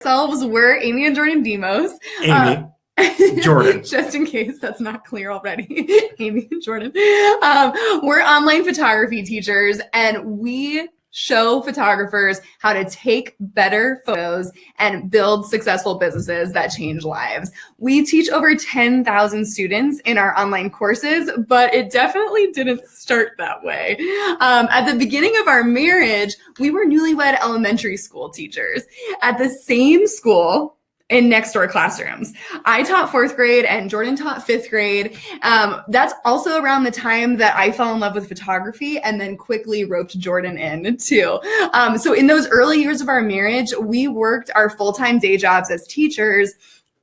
Ourselves, we're Amy and Jordan Demos. Amy. Jordan. Just in case that's not clear already. Amy and Jordan. We're online photography teachers, and we show photographers how to take better photos and build successful businesses that change lives. We teach over 10,000 students in our online courses, but it definitely didn't start that way. At the beginning of our marriage, we were newlywed elementary school teachers at the same school in next door classrooms. I taught 4th grade and Jordan taught 5th grade. That's also around the time that I fell in love with photography and then quickly roped Jordan in too. So in those early years of our marriage, we worked our full-time day jobs as teachers,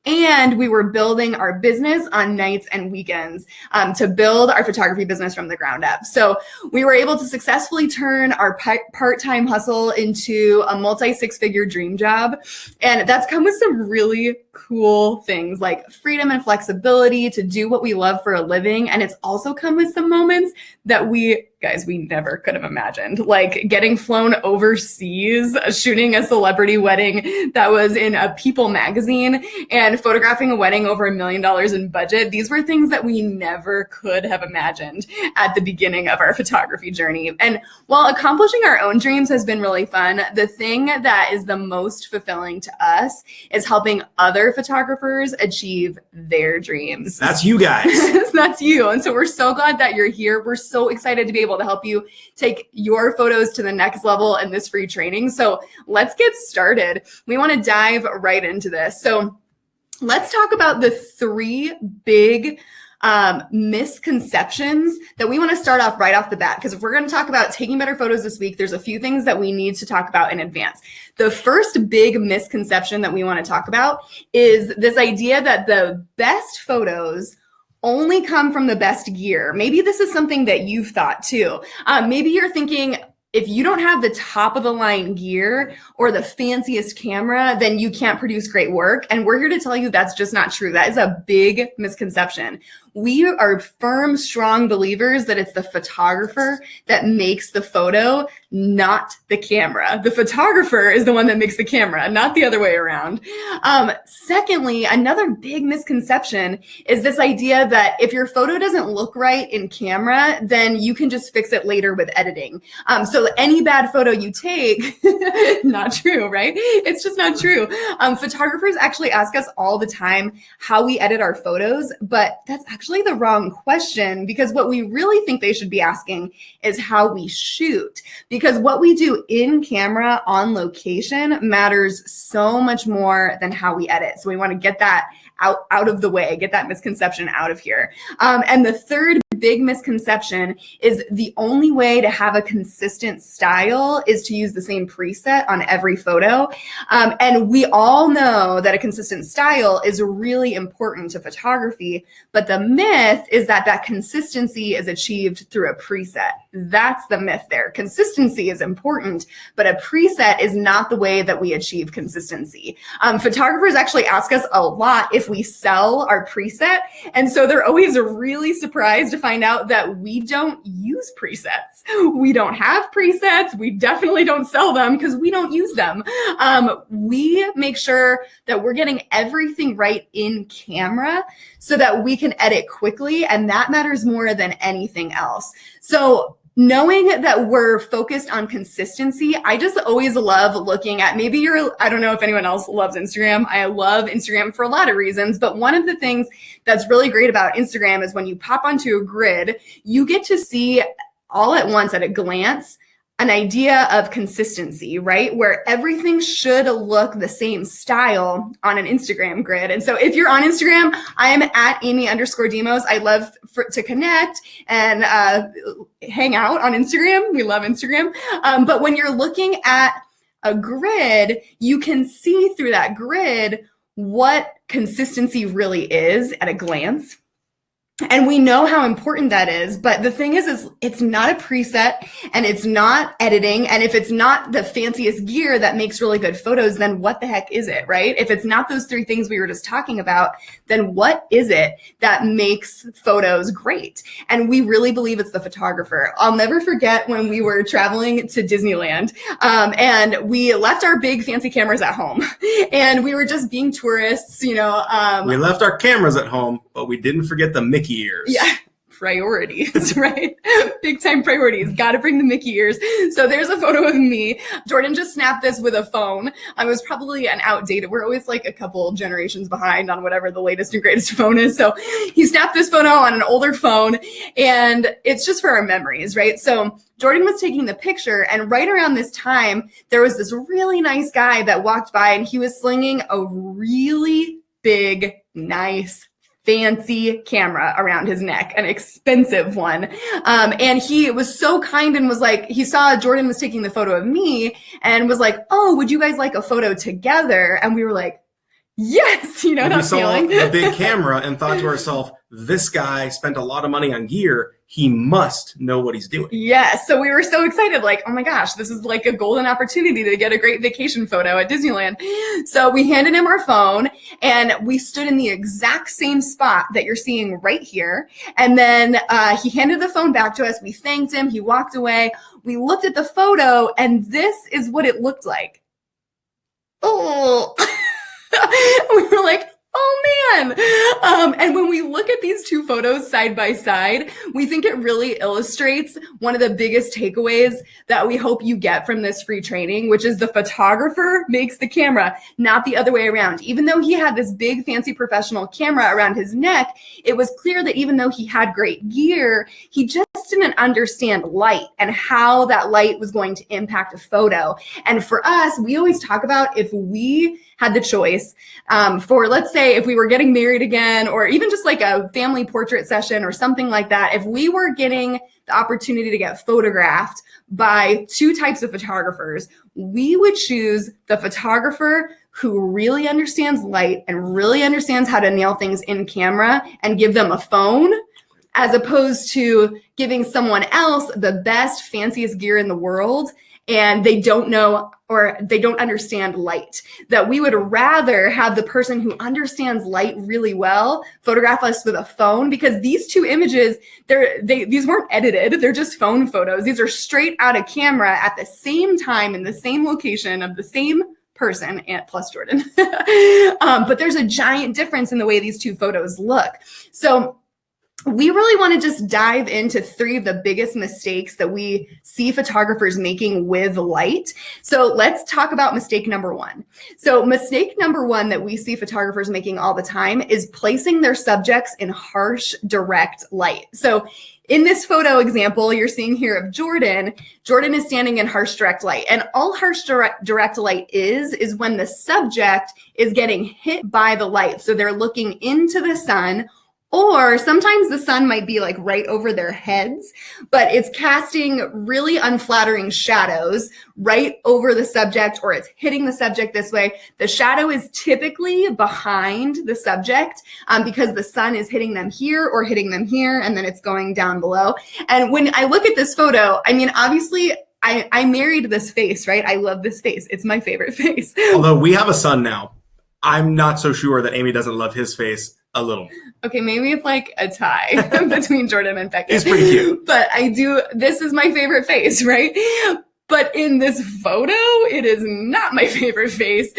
and we were building our business on nights and weekends to build our photography business from the ground up. So we were able to successfully turn our part-time hustle into a multi-six-figure dream job. And that's come with some really cool things like freedom and flexibility to do what we love for a living. And it's also come with some moments that we never could have imagined, like getting flown overseas, shooting a celebrity wedding that was in a People magazine, and photographing a wedding over $1 million in budget. These were things that we never could have imagined at the beginning of our photography journey. And while accomplishing our own dreams has been really fun, the thing that is the most fulfilling to us is helping other photographers achieve their dreams. That's you guys. That's you. And so we're so glad that you're here. We're so excited to be able to help you take your photos to the next level in this free training. So let's get started. We want to dive right into this. So let's talk about the 3 big misconceptions that we want to start off right off the bat. Because if we're going to talk about taking better photos this week, there's a few things that we need to talk about in advance. The first big misconception that we want to talk about is this idea that the best photos only come from the best gear. Maybe this is something that you've thought too. Maybe you're thinking, if you don't have the top of the line gear or the fanciest camera, then you can't produce great work. And we're here to tell you that's just not true. That is a big misconception. We are firm, strong believers that it's the photographer that makes the photo, not the camera. The photographer is the one that makes the camera, not the other way around. Secondly, another big misconception is this idea that if your photo doesn't look right in camera, then you can just fix it later with editing. So any bad photo you take, not true, right? It's just not true. Photographers actually ask us all the time how we edit our photos, but that's actually the wrong question, because what we really think they should be asking is how we shoot, because what we do in camera on location matters so much more than how we edit. So we want to get that out of the way, get that misconception out of here. And the third big misconception is the only way to have a consistent style is to use the same preset on every photo. And we all know that a consistent style is really important to photography, but the myth is that that consistency is achieved through a preset. That's the myth there. Consistency is important, but a preset is not the way that we achieve consistency. Photographers actually ask us a lot if we sell our preset, and so they're always really surprised to find out that we don't use presets. We don't have presets. We definitely don't sell them because we don't use them. We make sure that we're getting everything right in camera so that we can edit quickly, and that matters more than anything else. So knowing that we're focused on consistency, I just always love looking at, I don't know if anyone else loves Instagram. I love Instagram for a lot of reasons, but one of the things that's really great about Instagram is when you pop onto a grid, you get to see all at once at a glance an idea of consistency, right? Where everything should look the same style on an Instagram grid. And so if you're on Instagram, I am at Amy_Demos. I love to connect and hang out on Instagram. We love Instagram. But when you're looking at a grid, you can see through that grid what consistency really is at a glance. And we know how important that is. But the thing is it's not a preset and it's not editing. And if it's not the fanciest gear that makes really good photos, then what the heck is it, right? If it's not those three things we were just talking about, then what is it that makes photos great? And we really believe it's the photographer. I'll never forget when we were traveling to Disneyland, and we left our big fancy cameras at home and we were just being tourists, We left our cameras at home, but we didn't forget the Mickey ears. Yeah. Priorities, right? Big time priorities. Got to bring the Mickey ears. So there's a photo of me. Jordan just snapped this with a phone. I was probably an outdated. We're always like a couple generations behind on whatever the latest and greatest phone is. So he snapped this photo on an older phone, and it's just for our memories, right? So Jordan was taking the picture, and right around this time, there was this really nice guy that walked by, and he was slinging a really big, nice, fancy camera around his neck, an expensive one. And he was so kind and was like, he saw Jordan was taking the photo of me and was like, oh, would you guys like a photo together? And we were like, yes, that we saw feeling. the big camera and thought to ourselves, this guy spent a lot of money on gear. He must know what he's doing. Yes. So we were so excited, like, oh my gosh, this is like a golden opportunity to get a great vacation photo at Disneyland. So we handed him our phone and we stood in the exact same spot that you're seeing right here. And then he handed the phone back to us. We thanked him. He walked away. We looked at the photo and this is what it looked like. Oh, we were like, oh man. And when we look at these two photos side by side, we think it really illustrates one of the biggest takeaways that we hope you get from this free training, which is the photographer makes the camera, not the other way around. Even though he had this big fancy professional camera around his neck, it was clear that even though he had great gear, he just didn't understand light and how that light was going to impact a photo. And for us, we always talk about if we had the choice for, let's say, if we were getting married again, or even just like a family portrait session or something like that, if we were getting the opportunity to get photographed by two types of photographers, we would choose the photographer who really understands light and really understands how to nail things in camera and give them a phone, as opposed to giving someone else the best, fanciest gear in the world and they don't know or they don't understand light. That we would rather have the person who understands light really well photograph us with a phone, because these two images, these weren't edited. They're just phone photos. These are straight out of camera at the same time in the same location of the same person and plus Jordan. But there's a giant difference in the way these two photos look. So we really want to just dive into three of the biggest mistakes that we see photographers making with light. So let's talk about mistake number one. So mistake number one that we see photographers making all the time is placing their subjects in harsh, direct light. So in this photo example you're seeing here of Jordan is standing in harsh direct light. And all harsh direct light is when the subject is getting hit by the light. So they're looking into the sun, or sometimes the sun might be like right over their heads, but it's casting really unflattering shadows right over the subject, or it's hitting the subject this way. The shadow is typically behind the subject because the sun is hitting them here or hitting them here, and then it's going down below. And when I look at this photo, I mean, obviously, I married this face, right? I love this face. It's my favorite face. Although we have a son now, I'm not so sure that Amy doesn't love his face a little. Okay, maybe it's like a tie between Jordan and Becca. He's pretty cute. But this is my favorite face, right? But in this photo, it is not my favorite face.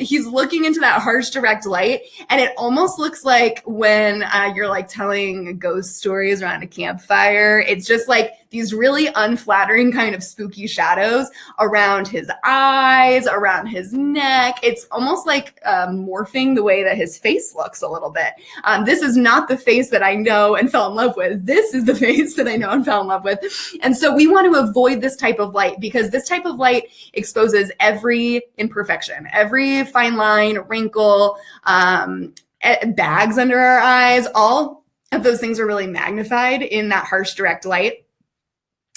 He's looking into that harsh direct light, and it almost looks like when you're like telling ghost stories around a campfire. It's just like these really unflattering kind of spooky shadows around his eyes, around his neck. It's almost like morphing the way that his face looks a little bit. This is not the face that I know and fell in love with. This is the face that I know and fell in love with. And so we want to avoid this type of light, because this type of light exposes every imperfection, every fine line, wrinkle, bags under our eyes. All of those things are really magnified in that harsh direct light.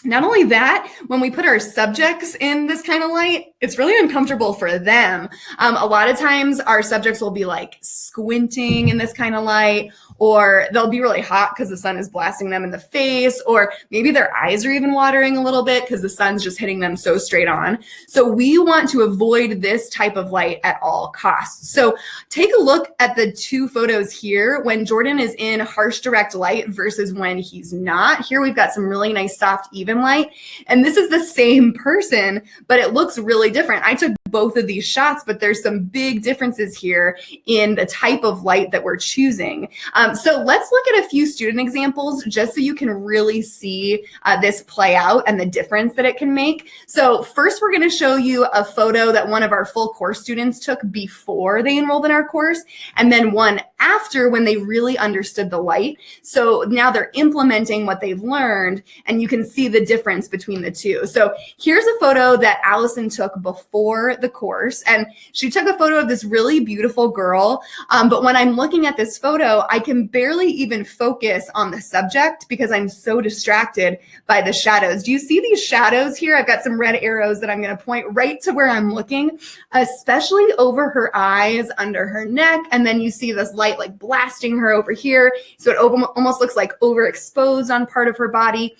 Not only that, when we put our subjects in this kind of light, it's really uncomfortable for them. A lot of times our subjects will be like squinting in this kind of light, or they'll be really hot because the sun is blasting them in the face, or maybe their eyes are even watering a little bit because the sun's just hitting them so straight on. So we want to avoid this type of light at all costs. So take a look at the two photos here when Jordan is in harsh direct light versus when he's not. Here we've got some really nice soft even light, and this is the same person, but it looks really different. I took both of these shots, but there's some big differences here in the type of light that we're choosing. So let's look at a few student examples just so you can really see this play out and the difference that it can make. So first, we're going to show you a photo that one of our full course students took before they enrolled in our course, and then one after when they really understood the light. So now they're implementing what they've learned, and you can see the difference between the two. So here's a photo that Allison took before the course, and she took a photo of this really beautiful girl. But when I'm looking at this photo, I can barely even focus on the subject because I'm so distracted by the shadows. Do you see these shadows here? I've got some red arrows that I'm going to point right to where I'm looking, especially over her eyes, under her neck, and then you see this light like blasting her over here. So it almost looks like overexposed on part of her body.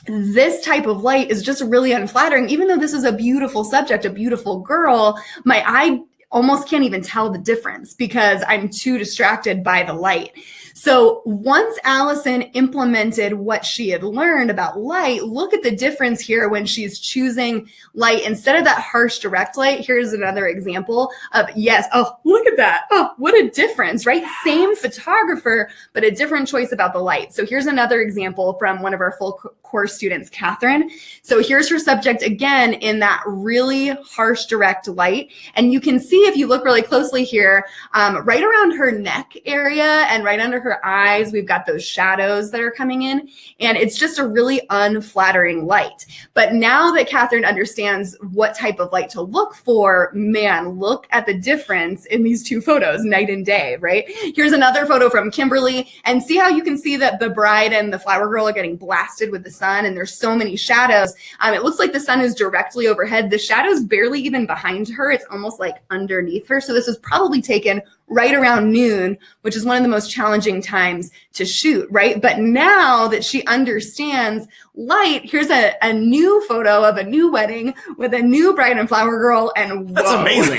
This type of light is just really unflattering. Even though this is a beautiful subject, a beautiful girl, my eye almost can't even tell the difference because I'm too distracted by the light. So once Allison implemented what she had learned about light, look at the difference here when she's choosing light instead of that harsh direct light. Here's another example of, yes, oh, look at that. Oh, what a difference, right? Same photographer, but a different choice about the light. So here's another example from one of our full course students, Catherine. So here's her subject again in that really harsh direct light. And you can see if you look really closely here, right around her neck area and right under her eyes, we've got those shadows that are coming in, and it's just a really unflattering light. But now that Catherine understands what type of light to look for, man, look at the difference in these two photos, night and day, right? Here's another photo from Kimberly, and see how you can see that the bride and the flower girl are getting blasted with the sun, and there's so many shadows. It looks like the sun is directly overhead. The shadow's barely even behind her. It's almost like underneath her. So this was probably taken right around noon, which is one of the most challenging times to shoot, right? But now that she understands light, here's a new photo of a new wedding with a new bride and flower girl, and whoa. That's amazing.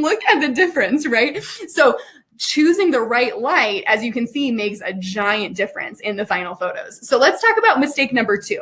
Look at the difference, right? So choosing the right light, as you can see, makes a giant difference in the final photos. So let's talk about mistake number 2.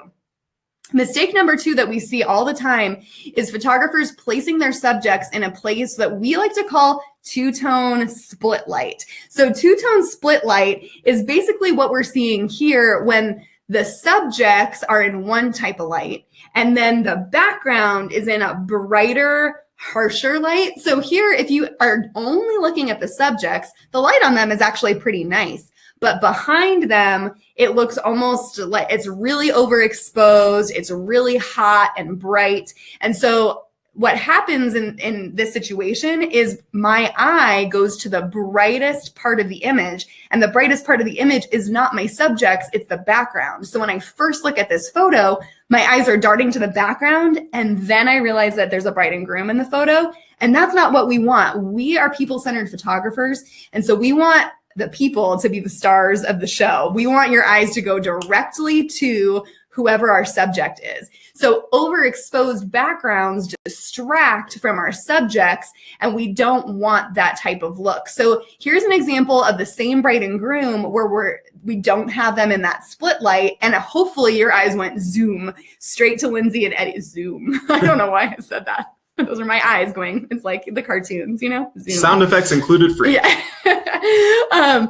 Mistake number 2 that we see all the time is photographers placing their subjects in a place that we like to call two-tone split light. So two-tone split light is basically what we're seeing here when the subjects are in one type of light and then the background is in a brighter, harsher light. So here, if you are only looking at the subjects, the light on them is actually pretty nice. But behind them, it looks almost like it's really overexposed. It's really hot and bright. And so what happens in this situation is my eye goes to the brightest part of the image, and the brightest part of the image is not my subjects, it's the background. So when I first look at this photo, my eyes are darting to the background, and then I realize that there's a bride and groom in the photo, and that's not what we want. We are people-centered photographers, and so we want the people to be the stars of the show. We want your eyes to go directly to whoever our subject is. So overexposed backgrounds distract from our subjects, and we don't want that type of look. So here's an example of the same bride and groom where we don't have them in that split light, and hopefully your eyes went zoom straight to Lindsay and Eddie. Zoom. I don't know why I said that. Those are my eyes going. It's like the cartoons, you know? Zoom. Sound effects included free. Yeah.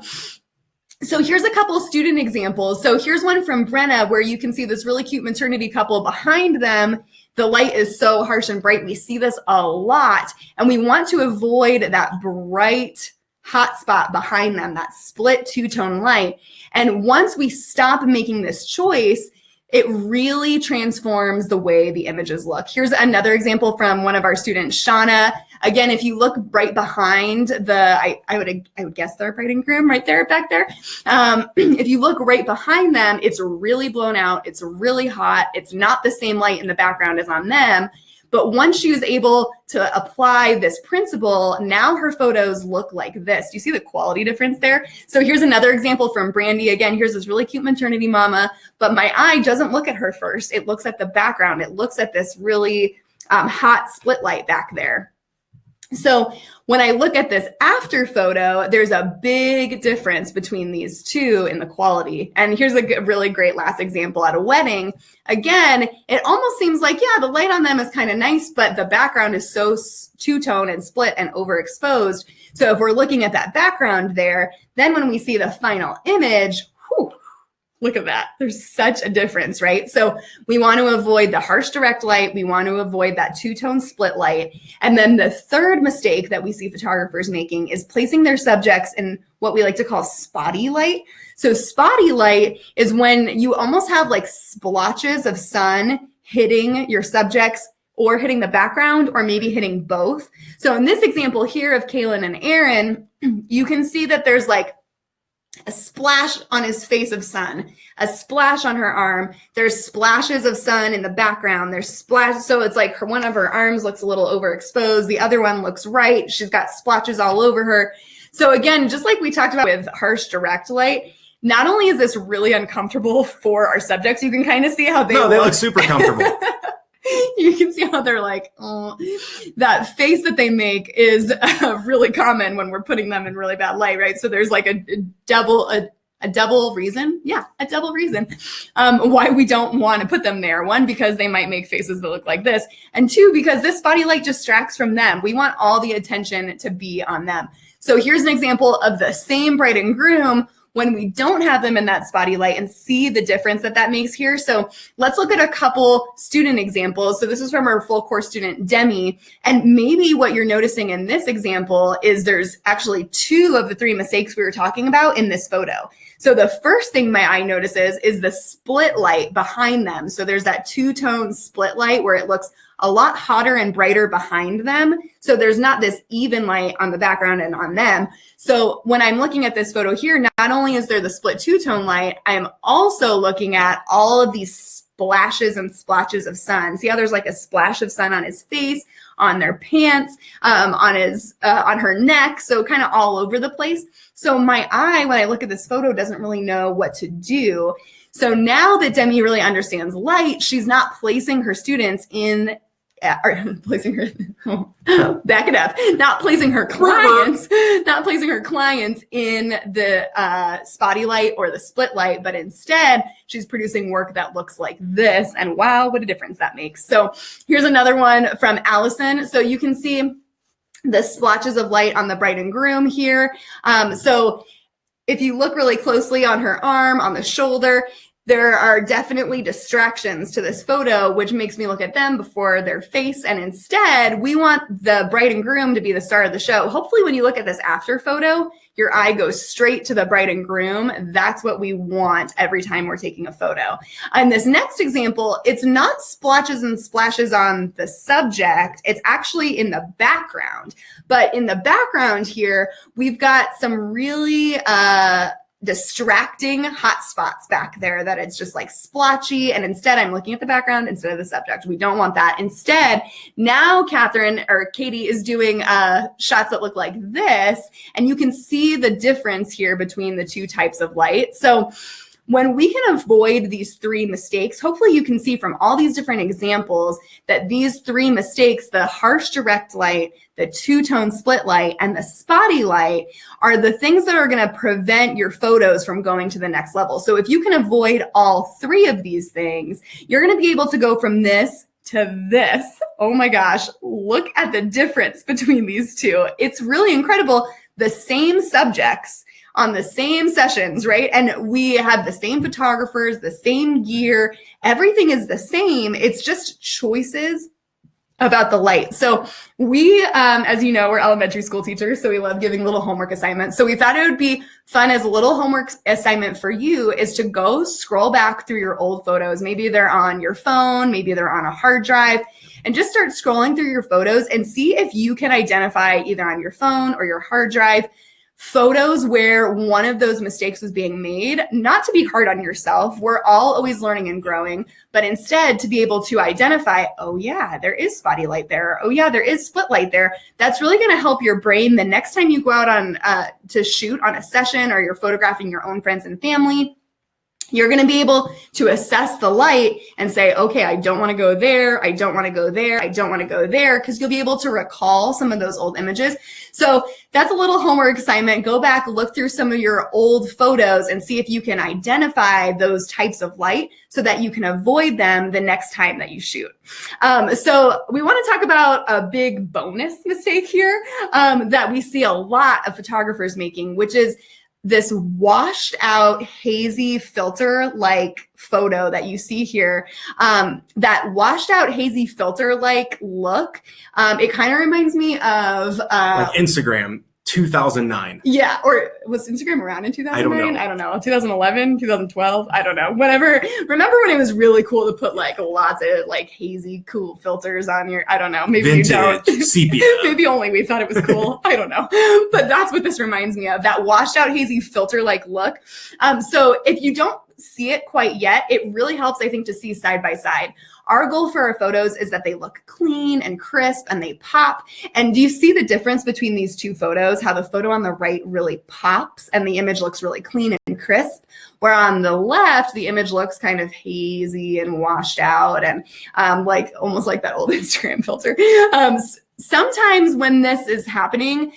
So here's a couple student examples. So here's one from Brenna where you can see this really cute maternity couple behind them. The light is so harsh and bright. We see this a lot, and we want to avoid that bright hot spot behind them, that split two-tone light. And once we stop making this choice, It really transforms the way the images look. Here's another example from one of our students, Shauna. Again, if you look right behind I would guess their bride and groom right there, back there. If you look right behind them, it's really blown out. It's really hot. It's not the same light in the background as on them. But once she was able to apply this principle, now her photos look like this. Do you see the quality difference there? So here's another example from Brandy. Again, here's this really cute maternity mama, but my eye doesn't look at her first. It looks at the background. It looks at this really hot split light back there. So when I look at this after photo, there's a big difference between these two in the quality. And here's a really great last example at a wedding. Again, it almost seems like, yeah, the light on them is kind of nice, but the background is so two-tone and split and overexposed. So if we're looking at that background there, then when we see the final image, whew, look at that. There's such a difference, right? So we want to avoid the harsh direct light. We want to avoid that two-tone split light. And then the third mistake that we see photographers making is placing their subjects in what we like to call spotty light. So spotty light is when you almost have like splotches of sun hitting your subjects or hitting the background or maybe hitting both. So in this example here of Kaylin and Aaron, you can see that there's like a splash on his face of sun, a splash on her arm. There's splashes of sun in the background. There's splash. So it's like one of her arms looks a little overexposed. The other one looks right. She's got splotches all over her. So again, just like we talked about with harsh direct light, not only is this really uncomfortable for our subjects, you can kind of see how they look super comfortable. You can see how they're like, oh, that face that they make is really common when we're putting them in really bad light, right? So there's like a double reason. Yeah, a double reason why we don't want to put them there. One, because they might make faces that look like this. And two, because this spotty light distracts from them. We want all the attention to be on them. So here's an example of the same bride and groom when we don't have them in that spotty light and see the difference that that makes here. So let's look at a couple student examples. So this is from our full course student, Demi. And maybe what you're noticing in this example is there's actually two of the three mistakes we were talking about in this photo. So the first thing my eye notices is the split light behind them. So there's that two-tone split light where it looks a lot hotter and brighter behind them. So there's not this even light on the background and on them. So when I'm looking at this photo here, not only is there the split two-tone light, I'm also looking at all of these splashes and splotches of sun. See how there's like a splash of sun on his face, on their pants, on her neck, so kind of all over the place. So my eye, when I look at this photo, doesn't really know what to do. So now that Demi really understands light, she's not placing her students in not placing her clients in the spotty light or the split light, but instead she's producing work that looks like this. And wow, what a difference that makes. So here's another one from Allison. So you can see the splotches of light on the bride and groom here. So if you look really closely on her arm, on the shoulder, there are definitely distractions to this photo, which makes me look at them before their face. And instead, we want the bride and groom to be the star of the show. Hopefully, when you look at this after photo, your eye goes straight to the bride and groom. That's what we want every time we're taking a photo. In this next example, it's not splotches and splashes on the subject. It's actually in the background. But in the background here, we've got some really distracting hot spots back there that it's just like splotchy. And instead I'm looking at the background instead of the subject. We don't want that. Instead, now Katie is doing shots that look like this, and you can see the difference here between the two types of light. So when we can avoid these three mistakes, hopefully you can see from all these different examples that these three mistakes, the harsh direct light, the two-tone split light, and the spotty light, are the things that are going to prevent your photos from going to the next level. So if you can avoid all three of these things, you're going to be able to go from this to this. Oh my gosh, look at the difference between these two. It's really incredible. The same subjects on the same sessions, right? And we have the same photographers, the same gear, everything is the same. It's just choices about the light. So we, as you know, we're elementary school teachers, so we love giving little homework assignments. So we thought it would be fun as a little homework assignment for you is to go scroll back through your old photos. Maybe they're on your phone, maybe they're on a hard drive, and just start scrolling through your photos and see if you can identify either on your phone or your hard drive photos where one of those mistakes was being made. Not to be hard on yourself. We're all always learning and growing, but instead to be able to identify, oh yeah, there is spotty light there. Oh yeah, there is split light there. That's really going to help your brain the next time you go out on to shoot on a session or you're photographing your own friends and family. You're going to be able to assess the light and say, okay, I don't want to go there. I don't want to go there. I don't want to go there, because you'll be able to recall some of those old images. So that's a little homework assignment. Go back, look through some of your old photos and see if you can identify those types of light so that you can avoid them the next time that you shoot. So we want to talk about a big bonus mistake here that we see a lot of photographers making, which is this washed out, hazy filter like photo that you see here. That washed out, hazy filter like look, it kind of reminds me of like Instagram 2009. Yeah, or was Instagram around in 2009? I don't know. 2011, 2012, I don't know. Whatever. Remember when it was really cool to put like lots of like hazy cool filters on your, I don't know, maybe Vintage, you don't. sepia. Maybe only we thought it was cool. I don't know. But that's what this reminds me of, that washed out, hazy filter like look. So if you don't see it quite yet, it really helps, I think, to see side by side. Our goal for our photos is that they look clean and crisp and they pop. And do you see the difference between these two photos? How the photo on the right really pops and the image looks really clean and crisp, where on the left, the image looks kind of hazy and washed out and like almost like that old Instagram filter. Sometimes when this is happening,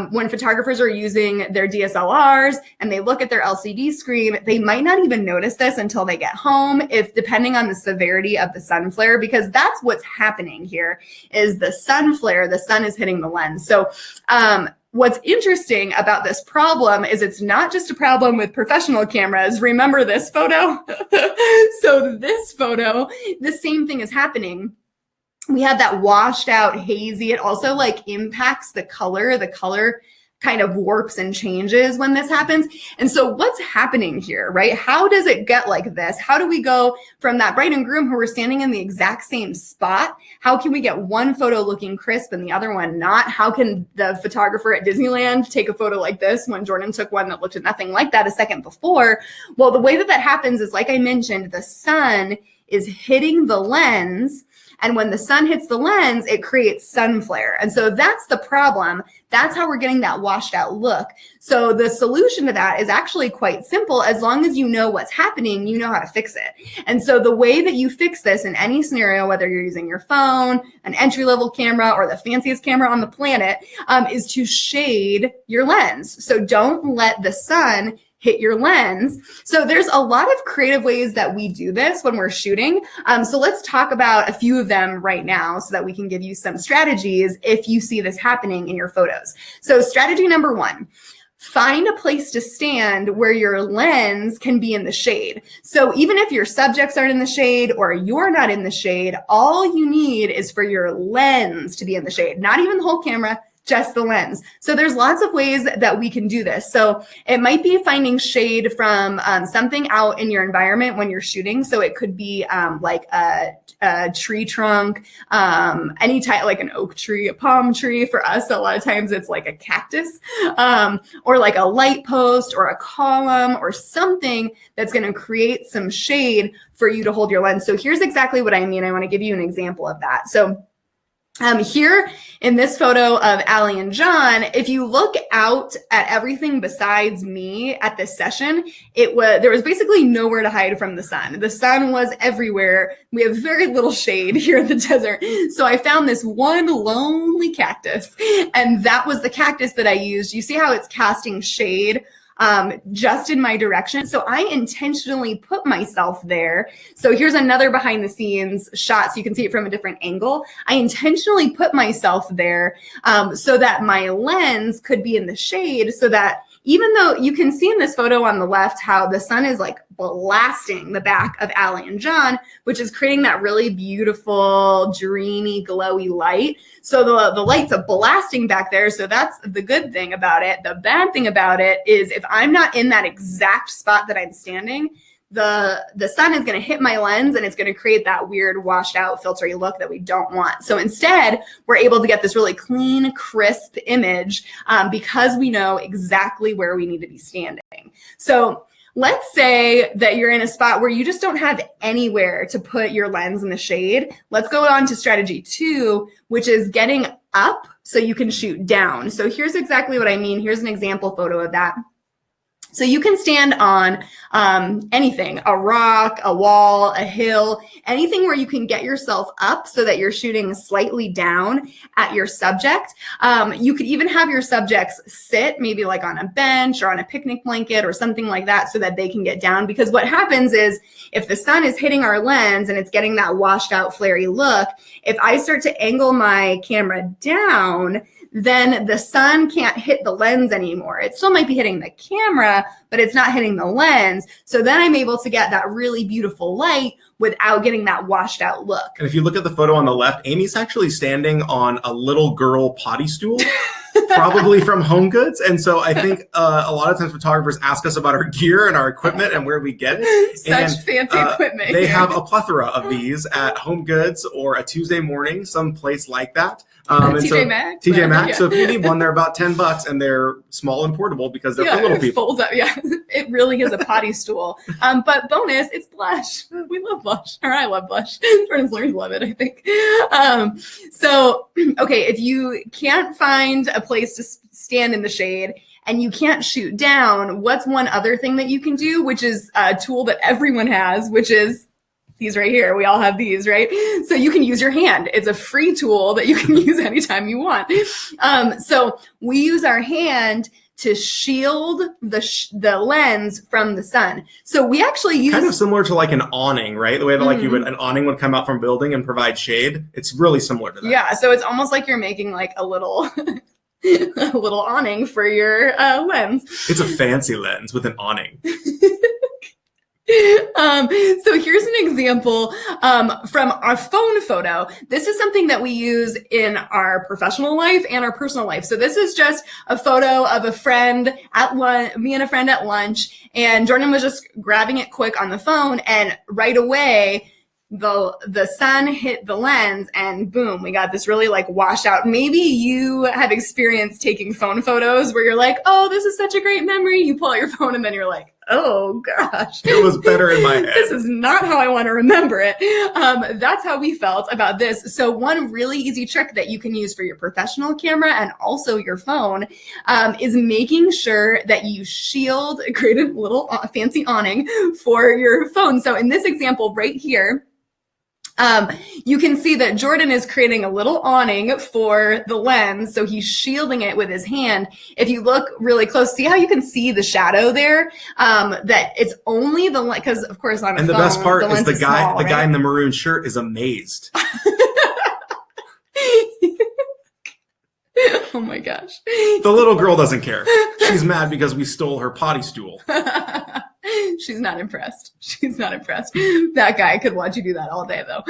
when photographers are using their DSLRs and they look at their LCD screen, they might not even notice this until they get home, if depending on the severity of the sun flare, because that's what's happening here is the sun flare, the sun is hitting the lens. So what's interesting about this problem is it's not just a problem with professional cameras. Remember this photo? So this photo, the same thing is happening. We have that washed out, hazy. It also like impacts the color. The color kind of warps and changes when this happens. And so what's happening here, right? How does it get like this? How do we go from that bride and groom who are standing in the exact same spot? How can we get one photo looking crisp and the other one not? How can the photographer at Disneyland take a photo like this when Jordan took one that looked nothing like that a second before? Well, the way that that happens is, like I mentioned, the sun is hitting the lens. And when the sun hits the lens, it creates sun flare. And so that's the problem. That's how we're getting that washed out look. So the solution to that is actually quite simple. As long as you know what's happening, you know how to fix it. And so the way that you fix this in any scenario, whether you're using your phone, an entry-level camera, or the fanciest camera on the planet, is to shade your lens. So don't let the sun hit your lens. So there's a lot of creative ways that we do this when we're shooting. So let's talk about a few of them right now so that we can give you some strategies if you see this happening in your photos. So strategy number one, find a place to stand where your lens can be in the shade. So even if your subjects aren't in the shade or you're not in the shade, all you need is for your lens to be in the shade, not even the whole camera, just the lens. So there's lots of ways that we can do this. So it might be finding shade from something out in your environment when you're shooting. So it could be like a tree trunk, any type, like an oak tree, a palm tree. For us, a lot of times it's like a cactus, or like a light post or a column or something that's going to create some shade for you to hold your lens. So here's exactly what I mean. I want to give you an example of that. So here in this photo of Allie and John, if you look out at everything besides me at this session, there was basically nowhere to hide from the sun. The sun was everywhere. We have very little shade here in the desert. So I found this one lonely cactus, and that was the cactus that I used. You see how it's casting shade just in my direction. So I intentionally put myself there. So here's another behind the scenes shot so you can see it from a different angle. I intentionally put myself there so that my lens could be in the shade, so that even though you can see in this photo on the left how the sun is like blasting the back of Allie and John, which is creating that really beautiful, dreamy, glowy light. So the light's blasting back there. So that's the good thing about it. The bad thing about it is if I'm not in that exact spot that I'm standing, the sun is going to hit my lens and it's going to create that weird washed out filtery look that we don't want. So instead, we're able to get this really clean, crisp image because we know exactly where we need to be standing. So let's say that you're in a spot where you just don't have anywhere to put your lens in the shade. Let's go on to strategy 2, which is getting up so you can shoot down. So here's exactly what I mean. Here's an example photo of that. So you can stand on anything, a rock, a wall, a hill, anything where you can get yourself up so that you're shooting slightly down at your subject. You could even have your subjects sit maybe like on a bench or on a picnic blanket or something like that so that they can get down. Because what happens is if the sun is hitting our lens and it's getting that washed out flary look, if I start to angle my camera down, then the sun can't hit the lens anymore. It still might be hitting the camera, but it's not hitting the lens. So then I'm able to get that really beautiful light without getting that washed out look. And if you look at the photo on the left, Amy's actually standing on a little girl potty stool, probably from Home Goods. And so I think a lot of times photographers ask us about our gear and our equipment and where we get it. Such fancy equipment. They have a plethora of these at Home Goods or a Tuesday morning, some place like that. TJ Maxx. TJ Maxx. Yeah. So if you need one, they're about $10 and they're small and portable because they're for little it people. Folds up. Yeah, it really is a potty stool. But bonus, it's blush. We love blush, or I love blush. Jordan's learners love it, I think. So, okay, if you can't find a place to stand in the shade and you can't shoot down, what's one other thing that you can do, which is a tool that everyone has, which is these right here. We all have these, right? So you can use your hand. It's a free tool that you can use anytime you want. So we use our hand to shield the lens from the sun. So we actually use kind of similar to like an awning, right? The way that like an awning would come out from a building and provide shade. It's really similar to that. Yeah. So it's almost like you're making like a little a little awning for your lens. It's a fancy lens with an awning. So here's an example from our phone photo. This is something that we use in our professional life and our personal life. So this is just a photo of a friend at lunch, me and a friend at lunch, and Jordan was just grabbing it quick on the phone, and right away the sun hit the lens and boom, we got this really like washed out. Maybe you have experienced taking phone photos where you're like, oh, this is such a great memory. You pull out your phone and then you're like, oh gosh, it was better in my head. This is not how I want to remember it. That's how we felt about this. So one really easy trick that you can use for your professional camera and also your phone is making sure that you create a little fancy awning for your phone. So in this example right here, you can see that Jordan is creating a little awning for the lens. So he's shielding it with his hand. If you look really close, see how you can see the shadow there? That it's only the lens, because of course on a phone, and the best part is the guy, small, the right? guy in the maroon shirt is amazed. Oh my gosh. The little girl doesn't care. She's mad because we stole her potty stool. She's not impressed. She's not impressed. That guy could watch you do that all day though.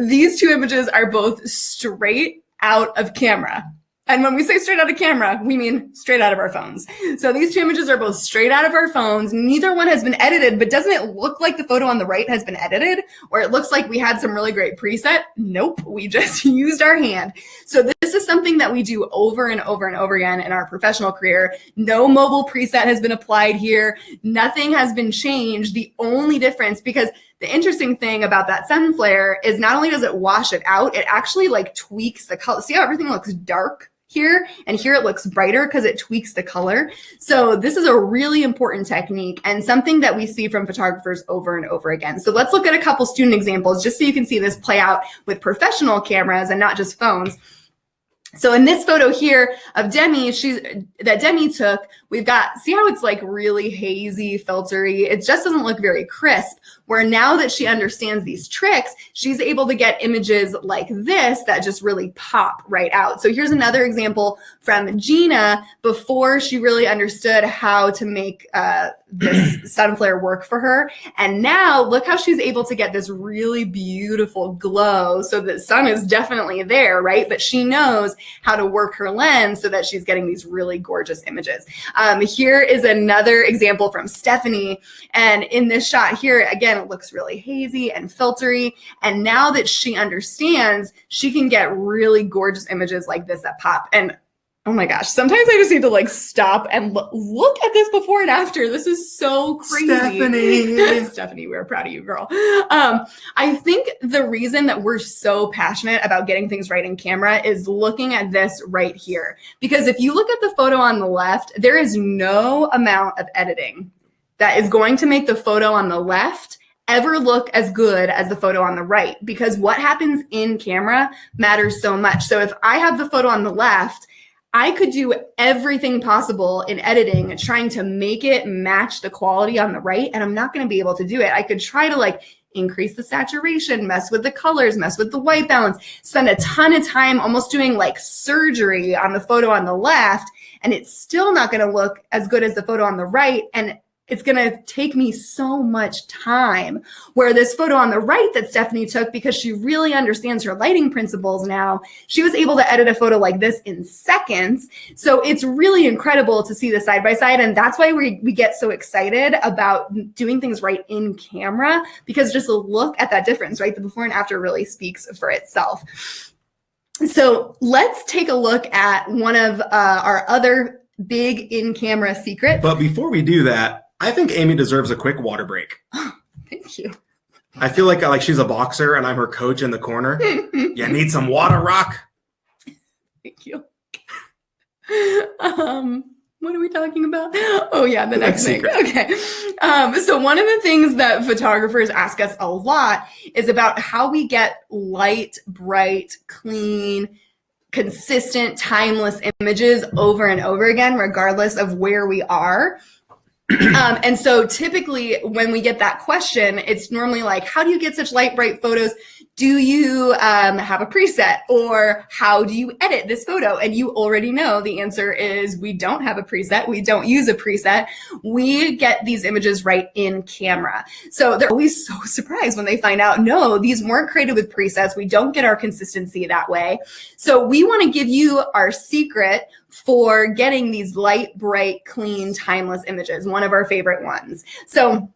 These two images are both straight out of camera. And when we say straight out of camera, we mean straight out of our phones. So these two images are both straight out of our phones. Neither one has been edited, but doesn't it look like the photo on the right has been edited? Or it looks like we had some really great preset? Nope, we just used our hand. So this is something that we do over and over and over again in our professional career. No mobile preset has been applied here. Nothing has been changed. The only difference, because the interesting thing about that sun flare is not only does it wash it out, it actually like tweaks the color. See how everything looks dark here, and here it looks brighter because it tweaks the color. So this is a really important technique and something that we see from photographers over and over again. So let's look at a couple student examples just so you can see this play out with professional cameras and not just phones. So in this photo here of Demi, that Demi took, we've got, see how it's like really hazy, filtery? It just doesn't look very crisp. where now that she understands these tricks, she's able to get images like this that just really pop right out. So here's another example from Gina before she really understood how to make this sun flare work for her. And now look how she's able to get this really beautiful glow. So the sun is definitely there, right? But she knows how to work her lens so that she's getting these really gorgeous images. Here is another example from Stephanie. And in this shot here, again, it looks really hazy and filtery. And now that she understands, she can get really gorgeous images like this that pop. And oh my gosh, sometimes I just need to like stop and look at this before and after. This is so crazy. Stephanie. Stephanie, we're proud of you, girl. I think the reason that we're so passionate about getting things right in camera is looking at this right here. Because if you look at the photo on the left, there is no amount of editing that is going to make the photo on the left ever look as good as the photo on the right, because what happens in camera matters so much. So if I have the photo on the left, I could do everything possible in editing, trying to make it match the quality on the right, and I'm not going to be able to do it. I could try to like increase the saturation, mess with the colors, mess with the white balance, spend a ton of time almost doing like surgery on the photo on the left, and it's still not going to look as good as the photo on the right. And it's going to take me so much time. Where this photo on the right that Stephanie took, because she really understands her lighting principles now, she was able to edit a photo like this in seconds. So it's really incredible to see the side by side. And that's why we get so excited about doing things right in camera, because just look at that difference, right? The before and after really speaks for itself. So let's take a look at one of our other big in-camera secrets. But before we do that, I think Amy deserves a quick water break. Thank you. I feel like she's a boxer and I'm her coach in the corner. You need some water, Rock? Thank you. What are we talking about? Oh yeah, the next thing. Okay. So one of the things that photographers ask us a lot is about how we get light, bright, clean, consistent, timeless images over and over again, regardless of where we are. And so typically when we get that question, it's normally like, how do you get such light, bright photos? Do you have a preset, or how do you edit this photo? And you already know the answer is we don't have a preset. We don't use a preset. We get these images right in camera. So they're always so surprised when they find out, no, these weren't created with presets. We don't get our consistency that way. So we want to give you our secret for getting these light, bright, clean, timeless images, one of our favorite ones. So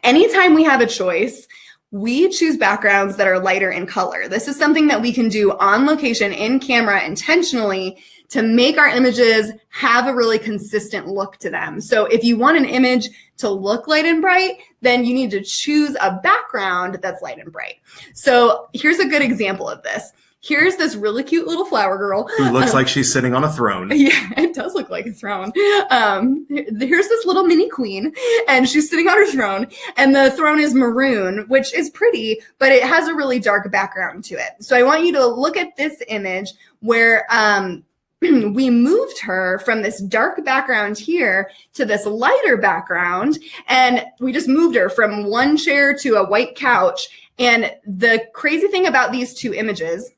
anytime we have a choice, we choose backgrounds that are lighter in color. This is something that we can do on location in camera intentionally to make our images have a really consistent look to them. So if you want an image to look light and bright, then you need to choose a background that's light and bright. So here's a good example of this. Here's this really cute little flower girl. Who looks like she's sitting on a throne. Yeah, it does look like a throne. Here's this little mini queen, and she's sitting on her throne, and the throne is maroon, which is pretty, but it has a really dark background to it. So I want you to look at this image where we moved her from this dark background here to this lighter background, and we just moved her from one chair to a white couch. And the crazy thing about these two images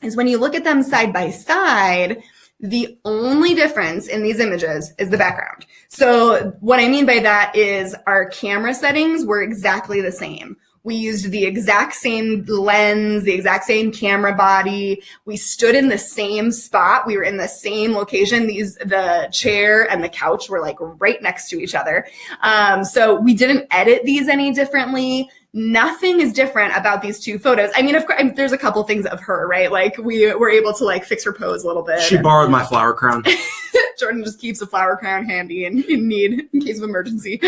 is when you look at them side by side, the only difference in these images is the background. So what I mean by that is our camera settings were exactly the same. We used the exact same lens, the exact same camera body. We stood in the same spot. We were in the same location. The chair and the couch were like right next to each other. So we didn't edit these any differently. Nothing is different about these two photos. I mean, of course, there's a couple things of her, right? Like we were able to like fix her pose a little bit. She borrowed my flower crown. Jordan just keeps a flower crown handy in need in case of emergency.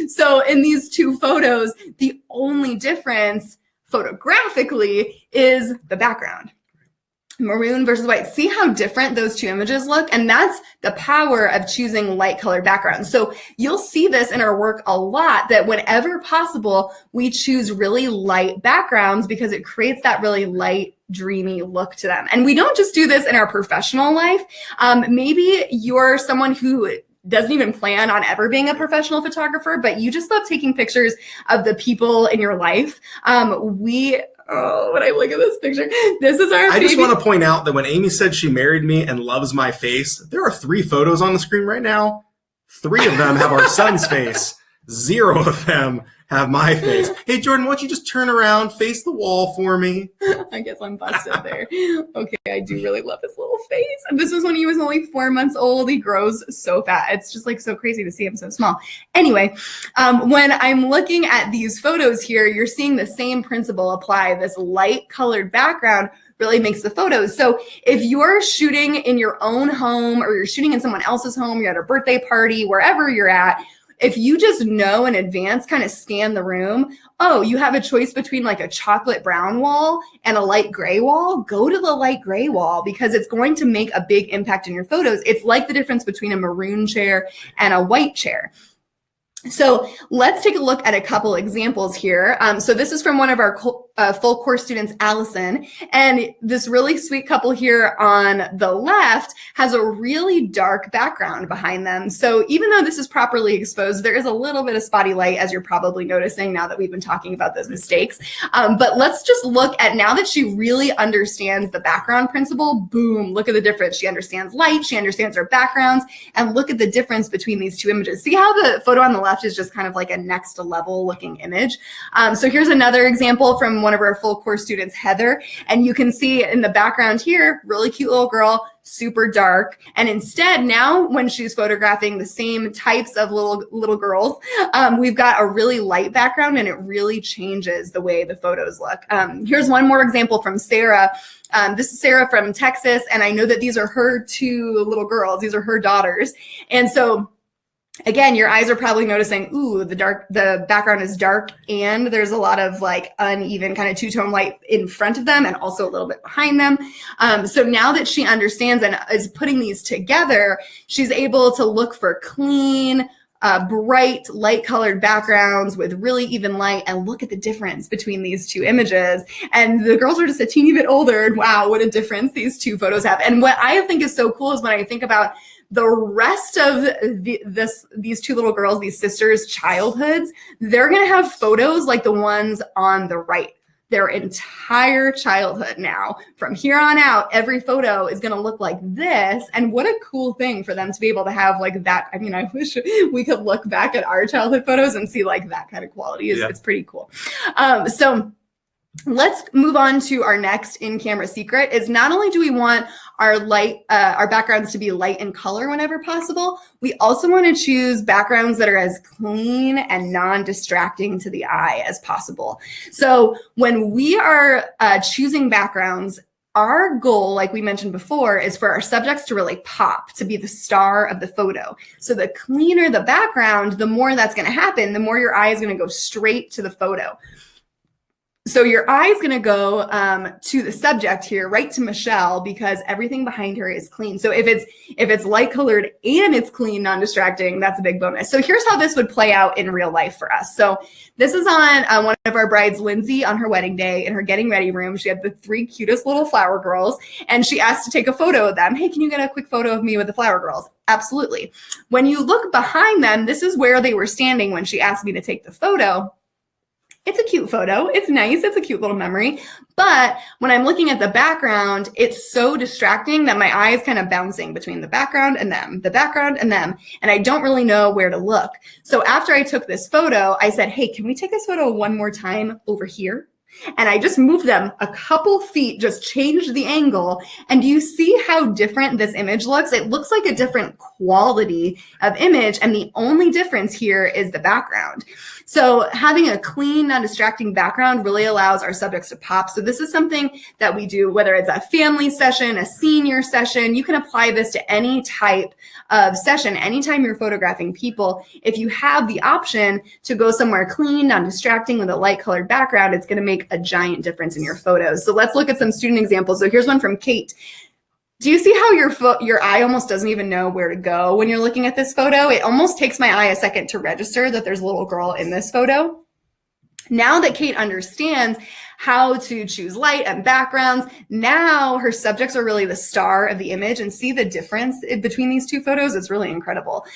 So in these two photos, the only difference photographically is the background. Maroon versus white. See how different those two images look? And that's the power of choosing light colored backgrounds. So you'll see this in our work a lot, that whenever possible, we choose really light backgrounds because it creates that really light, dreamy look to them. And we don't just do this in our professional life. Maybe you're someone who doesn't even plan on ever being a professional photographer, but you just love taking pictures of the people in your life. When I look at this picture, this is our I just baby. want to point out that when Amy said she married me and loves my face, there are 3 photos on the screen right now. 3 of them have our son's face. 0 of them have my face. Hey, Jordan, why don't you just turn around, face the wall for me? I guess I'm busted there. Okay, I do really love his little face. And this was when he was only 4 months old. He grows so fat. It's just like so crazy to see him so small. Anyway, when I'm looking at these photos here, you're seeing the same principle apply. This light colored background really makes the photos. So if you're shooting in your own home or you're shooting in someone else's home, you're at a birthday party, wherever you're at, if you just know in advance, kind of scan the room, oh, you have a choice between like a chocolate brown wall and a light gray wall, go to the light gray wall because it's going to make a big impact in your photos. It's like the difference between a maroon chair and a white chair. So let's take a look at a couple examples here. So this is from one of our full course students, Allison, and this really sweet couple here on the left has a really dark background behind them. So even though this is properly exposed, there is a little bit of spotty light, as you're probably noticing now that we've been talking about those mistakes. But let's just look at, now that she really understands the background principle, boom, look at the difference. She understands light, she understands her backgrounds, and look at the difference between these 2 images. See how the photo on the left is just kind of like a next level looking image. So here's another example from one of our full course students, Heather. And you can see in the background here, really cute little girl, super dark. And instead now when she's photographing the same types of little girls, we've got a really light background and it really changes the way the photos look. Here's one more example from Sarah. This is Sarah from Texas. And I know that these are her 2 little girls. These are her daughters. And so again, your eyes are probably noticing, ooh, the background is dark and there's a lot of like uneven kind of 2-tone light in front of them and also a little bit behind them. So now that she understands and is putting these together, she's able to look for clean, bright, light-colored backgrounds with really even light, and look at the difference between these 2 images. And the girls are just a teeny bit older, and wow, what a difference these 2 photos have. And what I think is so cool is when I think about the rest of these 2 little girls, these sisters' childhoods, they're going to have photos like the ones on the right. Their entire childhood now, from here on out, every photo is going to look like this. And what a cool thing for them to be able to have like that. I mean, I wish we could look back at our childhood photos and see like that kind of quality. It's pretty cool. So let's move on to our next in-camera secret. Is not only do we want our backgrounds to be light in color whenever possible, we also want to choose backgrounds that are as clean and non-distracting to the eye as possible. So when we are choosing backgrounds, our goal, like we mentioned before, is for our subjects to really pop, to be the star of the photo. So the cleaner the background, the more that's going to happen, the more your eye is going to go straight to the photo. So your eye is going to go to the subject here, right to Michelle, because everything behind her is clean. So if it's light colored and it's clean, non-distracting, that's a big bonus. So here's how this would play out in real life for us. So this is on one of our brides, Lindsay, on her wedding day in her getting ready room. She had the 3 cutest little flower girls, and she asked to take a photo of them. Hey, can you get a quick photo of me with the flower girls? Absolutely. When you look behind them, this is where they were standing when she asked me to take the photo. It's a cute photo. It's nice. It's a cute little memory. But when I'm looking at the background, it's so distracting that my eye is kind of bouncing between the background and them, the background and them. And I don't really know where to look. So after I took this photo, I said, hey, can we take this photo one more time over here? And I just moved them a couple feet, just changed the angle. And do you see how different this image looks? It looks like a different quality of image. And the only difference here is the background. So having a clean, non-distracting background really allows our subjects to pop. So this is something that we do, whether it's a family session, a senior session. You can apply this to any type of session. Anytime you're photographing people, if you have the option to go somewhere clean, non-distracting with a light colored background, it's going to make a giant difference in your photos. So let's look at some student examples. So here's one from Kate. Do you see how your eye almost doesn't even know where to go when you're looking at this photo? It almost takes my eye a second to register that there's a little girl in this photo. Now that Kate understands how to choose light and backgrounds. Now her subjects are really the star of the image, and see the difference between these two photos. It's really incredible.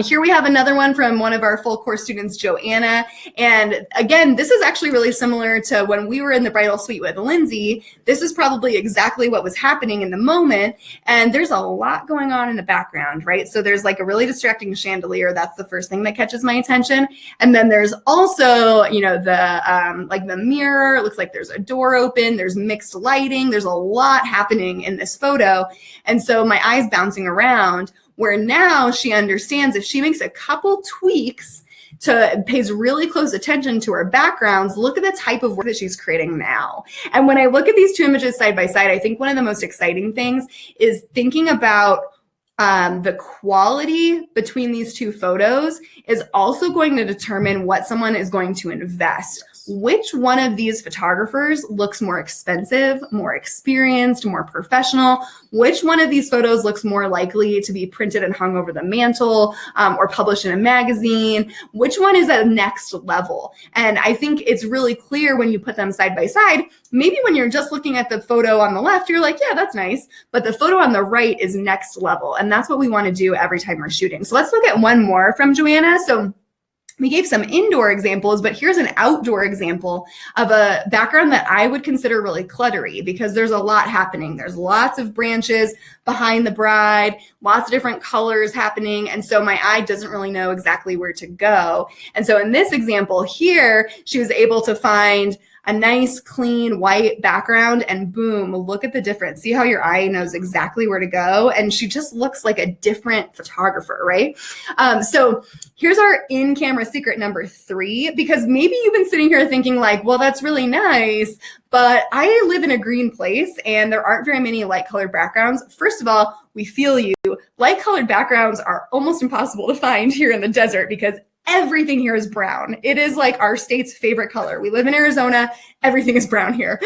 Here we have another one from one of our full course students, Joanna. And again, this is actually really similar to when we were in the bridal suite with Lindsay. This is probably exactly what was happening in the moment. And there's a lot going on in the background, right? So there's like a really distracting chandelier. That's the first thing that catches my attention. And then there's also, you know, the like the mirror. It looks like there's a door open. There's mixed lighting. There's a lot happening in this photo. And so my eye's bouncing around, where now she understands if she makes a couple tweaks, pays really close attention to her backgrounds, look at the type of work that she's creating now. And when I look at these two images side by side, I think one of the most exciting things is thinking about the quality between these two photos is also going to determine what someone is going to invest. Which one of these photographers looks more expensive, more experienced, more professional? Which one of these photos looks more likely to be printed and hung over the mantle or published in a magazine? Which one is at next level? And I think it's really clear when you put them side by side. Maybe when you're just looking at the photo on the left, you're like, yeah, that's nice. But the photo on the right is next level. And that's what we want to do every time we're shooting. So let's look at one more from Joanna. So we gave some indoor examples, but here's an outdoor example of a background that I would consider really cluttery because there's a lot happening. There's lots of branches behind the bride, lots of different colors happening. And so my eye doesn't really know exactly where to go. And so in this example here, she was able to find a nice, clean, white background, and boom, look at the difference. See how your eye knows exactly where to go? And she just looks like a different photographer, right? So here's our in-camera secret number 3, because maybe you've been sitting here thinking like, well, that's really nice, but I live in a green place and there aren't very many light-colored backgrounds. First of all, we feel you. Light-colored backgrounds are almost impossible to find here in the desert because everything here is brown. It is like our state's favorite color. We live in Arizona. Everything is brown here.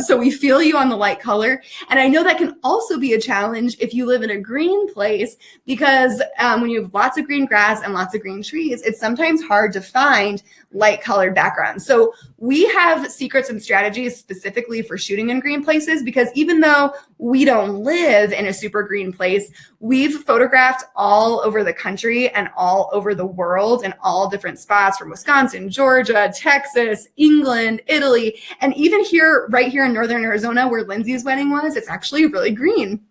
So we feel you on the light color. And I know that can also be a challenge if you live in a green place because when you have lots of green grass and lots of green trees, it's sometimes hard to find light colored backgrounds. So we have secrets and strategies specifically for shooting in green places because even though we don't live in a super green place, we've photographed all over the country and all over the world in all different spots from Wisconsin, Georgia, Texas, England, Italy, and even here, right here in Northern Arizona where Lindsay's wedding was, it's actually really green.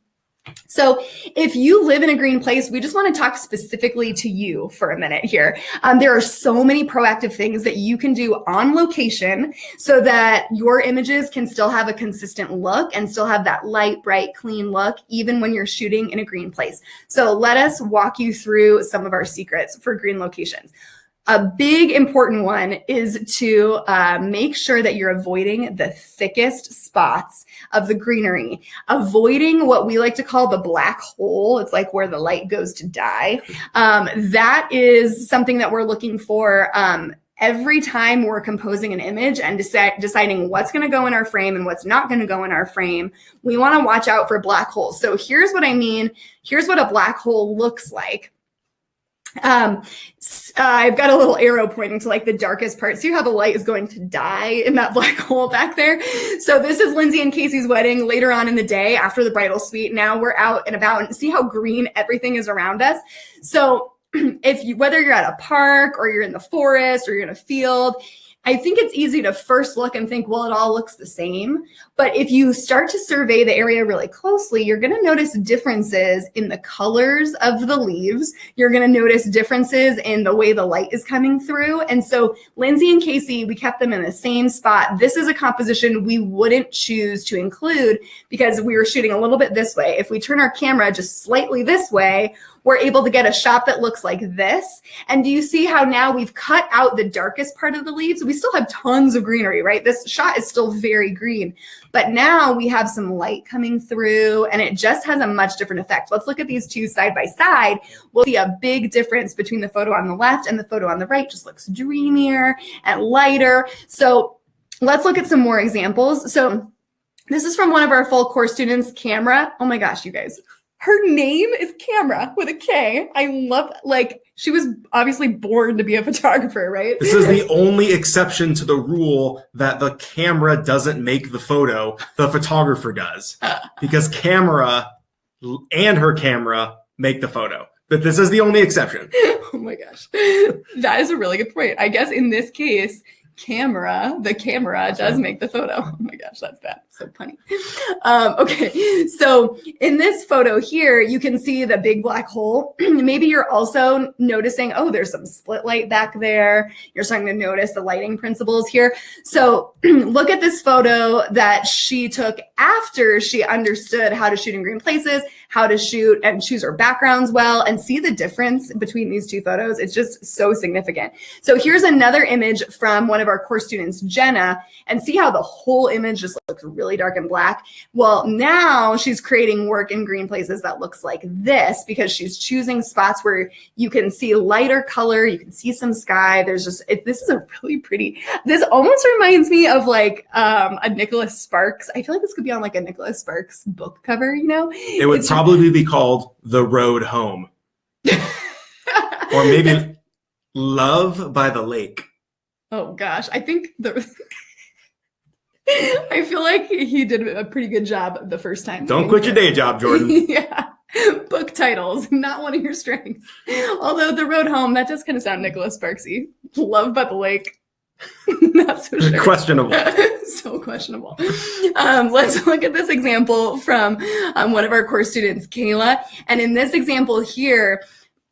So if you live in a green place, we just want to talk specifically to you for a minute here. There are so many proactive things that you can do on location so that your images can still have a consistent look and still have that light, bright, clean look, even when you're shooting in a green place. So let us walk you through some of our secrets for green locations. A big important one is to make sure that you're avoiding the thickest spots of the greenery, avoiding what we like to call the black hole. It's like where the light goes to die. That is something that we're looking for every time we're composing an image and deciding what's going to go in our frame and what's not going to go in our frame. We want to watch out for black holes. So here's what I mean. Here's what a black hole looks like. I've got a little arrow pointing to like the darkest part. See how the light is going to die in that black hole back there? So this is Lindsay and Casey's wedding later on in the day after the bridal suite. Now we're out and about and see how green everything is around us. So whether you're at a park or you're in the forest or you're in a field, I think it's easy to first look and think, well, it all looks the same. But if you start to survey the area really closely, you're going to notice differences in the colors of the leaves. You're going to notice differences in the way the light is coming through. And so Lindsay and Casey, we kept them in the same spot. This is a composition we wouldn't choose to include because we were shooting a little bit this way. If we turn our camera just slightly this way, we're able to get a shot that looks like this. And do you see how now we've cut out the darkest part of the leaves? We still have tons of greenery, right? This shot is still very green, but now we have some light coming through and it just has a much different effect. Let's look at these two side by side. We'll see a big difference between the photo on the left and the photo on the right. Just looks dreamier and lighter. So let's look at some more examples. So this is from one of our full course students, Camera. Oh my gosh, you guys. Her name is Camera with a K. I love, like, she was obviously born to be a photographer, right? This is the only exception to the rule that the camera doesn't make the photo, the photographer does. Because camera and her camera make the photo. But this is the only exception. Oh my gosh. That is a really good point. I guess in this case, the camera does make the photo. Oh my gosh, that's bad. So funny. Okay, so in this photo here, you can see the big black hole. Maybe you're also noticing, oh, there's some split light back there. You're starting to notice the lighting principles here. So look at this photo that she took after she understood how to shoot in green places, how to shoot and choose her backgrounds well, and see the difference between these two photos. It's just so significant. So here's another image from one of our course students, Jenna, and see how the whole image just looks really dark and black. Well, now she's creating work in green places that looks like this because she's choosing spots where you can see lighter color, you can see some sky. There's just, this is a really pretty, this almost reminds me of like a Nicholas Sparks. I feel like this could be on like a Nicholas Sparks book cover, you know? It would probably be called The Road Home. Or maybe Love by the Lake. Oh gosh, I think I feel like he did a pretty good job the first time. Don't quit your day job, Jordan. Yeah. Book titles, not one of your strengths. Although The Road Home, that does kind of sound Nicholas Sparksy. Love by the Lake. Not so sure. Questionable. So questionable. Let's look at this example from one of our course students, Kayla. And in this example here,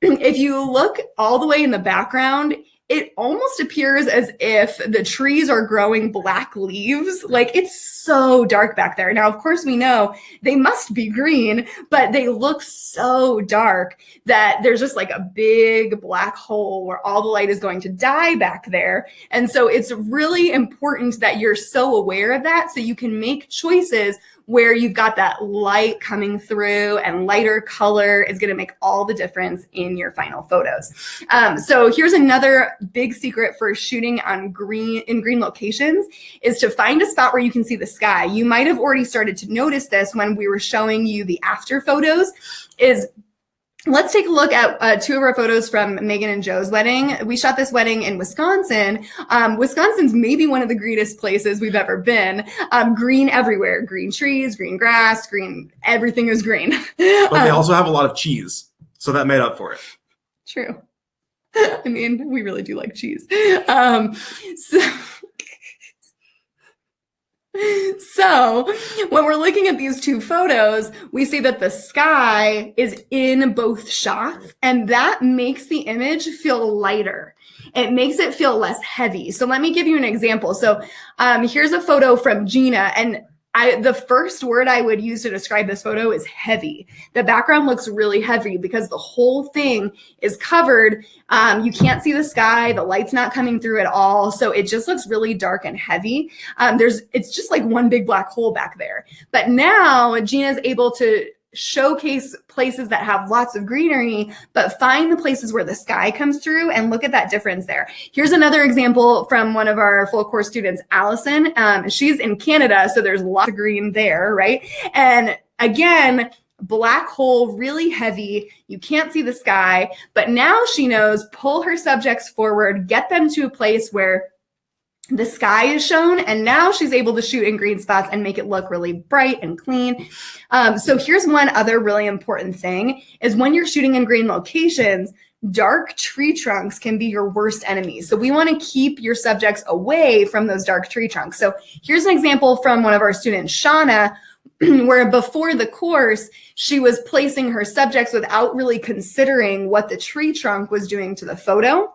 if you look all the way in the background, it almost appears as if the trees are growing black leaves. Like, it's so dark back there. Now, of course, we know they must be green, but they look so dark that there's just like a big black hole where all the light is going to die back there. And so it's really important that you're so aware of that so you can make choices where you've got that light coming through, and lighter color is going to make all the difference in your final photos. So here's another big secret for shooting on green locations is to find a spot where you can see the sky. You might have already started to notice this when we were showing you the after photos. Let's take a look at two of our photos from Megan and Joe's wedding. We shot this wedding in Wisconsin. Wisconsin's maybe one of the greenest places we've ever been. Green everywhere, green trees, green grass, green, everything is green. But they also have a lot of cheese, so that made up for it. True. I mean, we really do like cheese. So when we're looking at these two photos, we see that the sky is in both shots, and that makes the image feel lighter. It makes it feel less heavy. So let me give you an example. So here's a photo from Gina, and the first word I would use to describe this photo is heavy. The background looks really heavy because the whole thing is covered. You can't see the sky. The light's not coming through at all. So it just looks really dark and heavy. It's just like one big black hole back there. But now Gina's able to showcase places that have lots of greenery, but find the places where the sky comes through and look at that difference there. Here's another example from one of our full course students, Allison. She's in Canada, so there's lots of green there, right? And again, black hole, really heavy. You can't see the sky, but now she knows, pull her subjects forward, get them to a place where the sky is shown, and now she's able to shoot in green spots and make it look really bright and clean. So here's one other really important thing is when you're shooting in green locations, dark tree trunks can be your worst enemy. So we want to keep your subjects away from those dark tree trunks. So here's an example from one of our students, Shauna, where before the course, she was placing her subjects without really considering what the tree trunk was doing to the photo.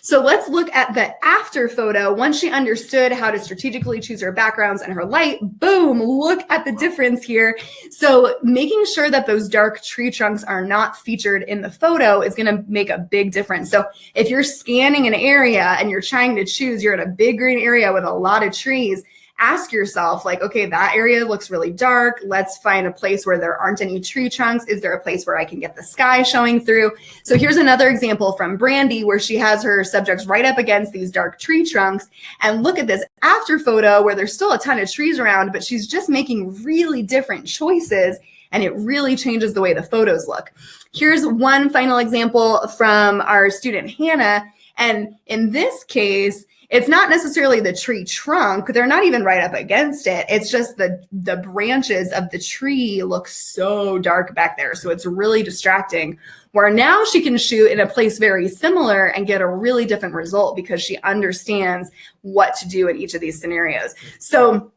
So let's look at the after photo. Once she understood how to strategically choose her backgrounds and her light, boom, look at the difference here. So making sure that those dark tree trunks are not featured in the photo is going to make a big difference. So if you're scanning an area and you're trying to choose, you're in a big green area with a lot of trees, ask yourself, like, okay, that area looks really dark. Let's find a place where there aren't any tree trunks. Is there a place where I can get the sky showing through? So here's another example from Brandy where she has her subjects right up against these dark tree trunks. And look at this after photo where there's still a ton of trees around, but she's just making really different choices. and it really changes the way the photos look. Here's one final example from our student Hannah. And in this case, it's not necessarily the tree trunk. They're not even right up against it. It's just the branches of the tree look so dark back there. So it's really distracting. Where now she can shoot in a place very similar and get a really different result because she understands what to do in each of these scenarios. So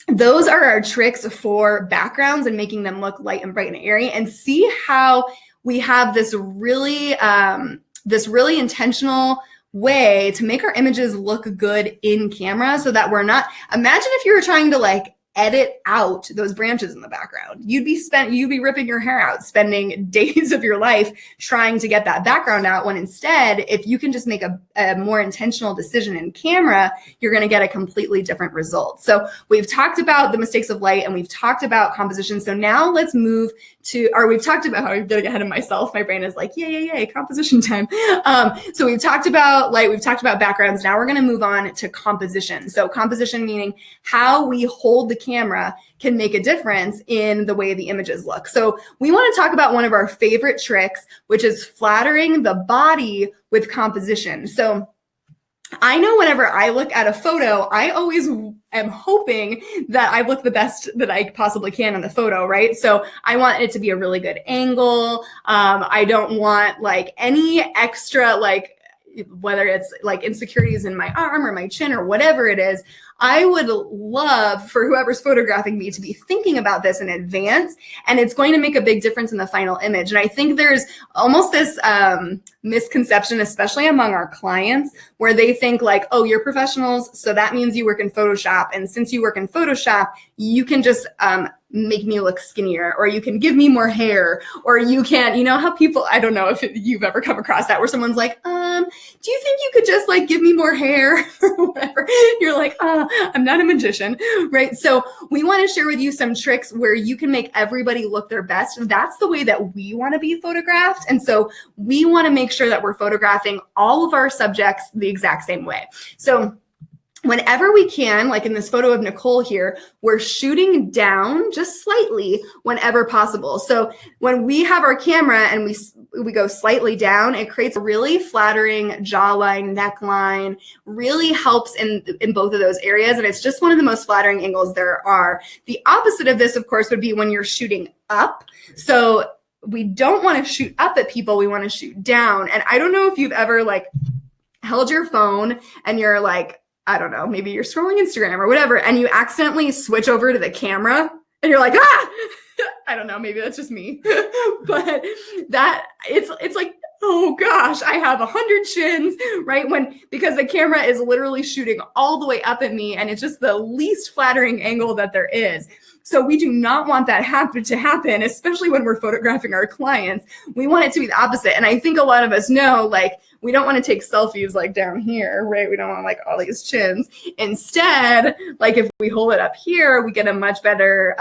those are our tricks for backgrounds and making them look light and bright and airy, and see how we have this really intentional way to make our images look good in camera, so that we're not, imagine if you were trying to like edit out those branches in the background. You'd be ripping your hair out, spending days of your life trying to get that background out, when instead, if you can just make a more intentional decision in camera, you're going to get a completely different result. So we've talked about the mistakes of light and we've talked about composition. So now let's move to, or we've talked about, I'm getting ahead of myself. My brain is like, yay, composition time. So we've talked about light, we've talked about backgrounds. Now we're going to move on to composition. So composition meaning how we hold the camera can make a difference in the way the images look. So we want to talk about one of our favorite tricks, which is flattering the body with composition. So I know whenever I look at a photo, I always am hoping that I look the best that I possibly can in the photo, right? So I want it to be a really good angle. I don't want like any extra, like whether it's like insecurities in my arm or my chin or whatever it is. I would love for whoever's photographing me to be thinking about this in advance, and it's going to make a big difference in the final image. And I think there's almost this misconception, especially among our clients, where they think like, oh, you're professionals, so that means you work in Photoshop. And since you work in Photoshop, you can just make me look skinnier, or you can give me more hair, or you can, you know how people, I don't know if you've ever come across that, where someone's like, do you think you could just like give me more hair or whatever? You're like, I'm not a magician, right? So we want to share with you some tricks where you can make everybody look their best. That's the way that we want to be photographed. And so we want to make sure that we're photographing all of our subjects the exact same way. So whenever we can, like in this photo of Nicole here, we're shooting down just slightly whenever possible. So when we have our camera and we go slightly down, it creates a really flattering jawline, neckline, really helps in both of those areas. And it's just one of the most flattering angles there are. The opposite of this, of course, would be when you're shooting up. So we don't want to shoot up at people. We want to shoot down. And I don't know if you've ever like held your phone and you're like, I don't know, maybe you're scrolling Instagram or whatever, and you accidentally switch over to the camera and you're like, I don't know, maybe that's just me, but that it's like, oh gosh, I have 100 chins, right? Because the camera is literally shooting all the way up at me, and it's just the least flattering angle that there is. So we do not want that to happen, especially when we're photographing our clients. We want it to be the opposite. And I think a lot of us know, like, we don't want to take selfies like down here, right? We don't want like all these chins. Instead, like if we hold it up here, we get a much better,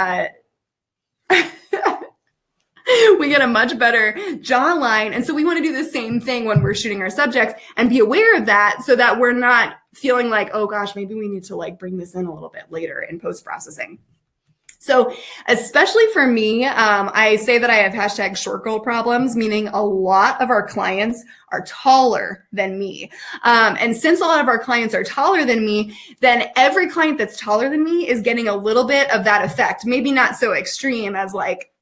jawline. And so we want to do the same thing when we're shooting our subjects and be aware of that, so that we're not feeling like, oh gosh, maybe we need to like bring this in a little bit later in post-processing. So especially for me, I say that I have hashtag short girl problems, meaning a lot of our clients are taller than me. And since a lot of our clients are taller than me, then every client that's taller than me is getting a little bit of that effect. Maybe not so extreme as like,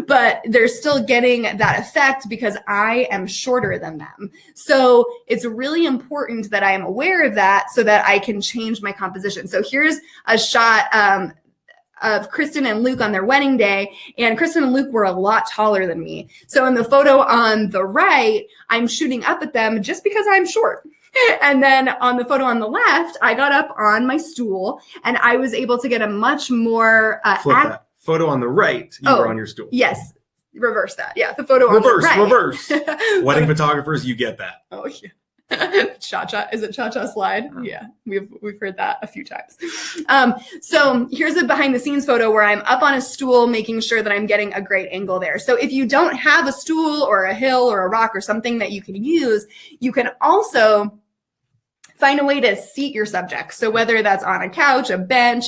but they're still getting that effect because I am shorter than them. So it's really important that I am aware of that so that I can change my composition. So here's a shot of Kristen and Luke on their wedding day, and Kristen and Luke were a lot taller than me. So in the photo on the right, I'm shooting up at them just because I'm short. And then on the photo on the left, I got up on my stool and I was able to get a much more Flip that. Photo on the right, you were on your stool. Yes. Reverse that. Yeah, the photo on the right. Reverse. Wedding photographers, you get that. Oh, yeah. Cha-cha, is it cha-cha slide? Yeah, we've heard that a few times. So here's a behind the scenes photo where I'm up on a stool making sure that I'm getting a great angle there. So if you don't have a stool or a hill or a rock or something that you can use, you can also Find a way to seat your subjects. So whether that's on a couch, a bench,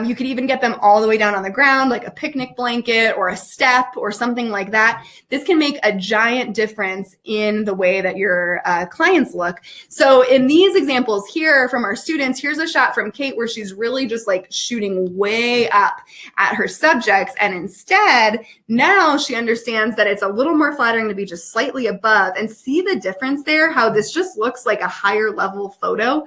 you could even get them all the way down on the ground, like a picnic blanket or a step or something like that. This can make a giant difference in the way that your clients look. So in these examples here from our students, here's a shot from Kate where she's really just like shooting way up at her subjects. And instead, now she understands that it's a little more flattering to be just slightly above, and see the difference there, how this just looks like a higher level photo.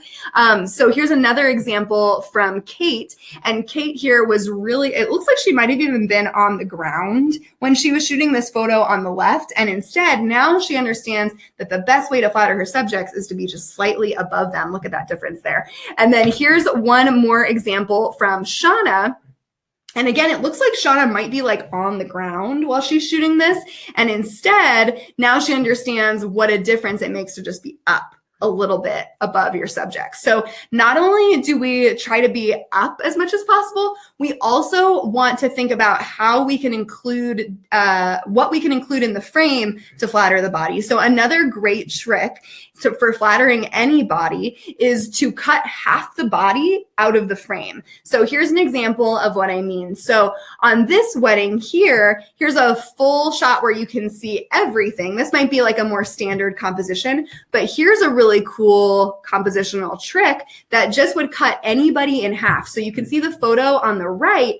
So here's another example from Kate. And Kate here was really, it looks like she might have even been on the ground when she was shooting this photo on the left. And instead, now she understands that the best way to flatter her subjects is to be just slightly above them. Look at that difference there. And then here's one more example from Shauna. And again, it looks like Shauna might be like on the ground while she's shooting this. And instead, now she understands what a difference it makes to just be up a little bit above your subject. So not only do we try to be up as much as possible, we also want to think about how we can include, what we can include in the frame to flatter the body. So another great trick for flattering any body is to cut half the body out of the frame. So here's an example of what I mean. So on this wedding here, here's a full shot where you can see everything. This might be like a more standard composition, but here's a really cool compositional trick that just would cut anybody in half. So you can see the photo on the right.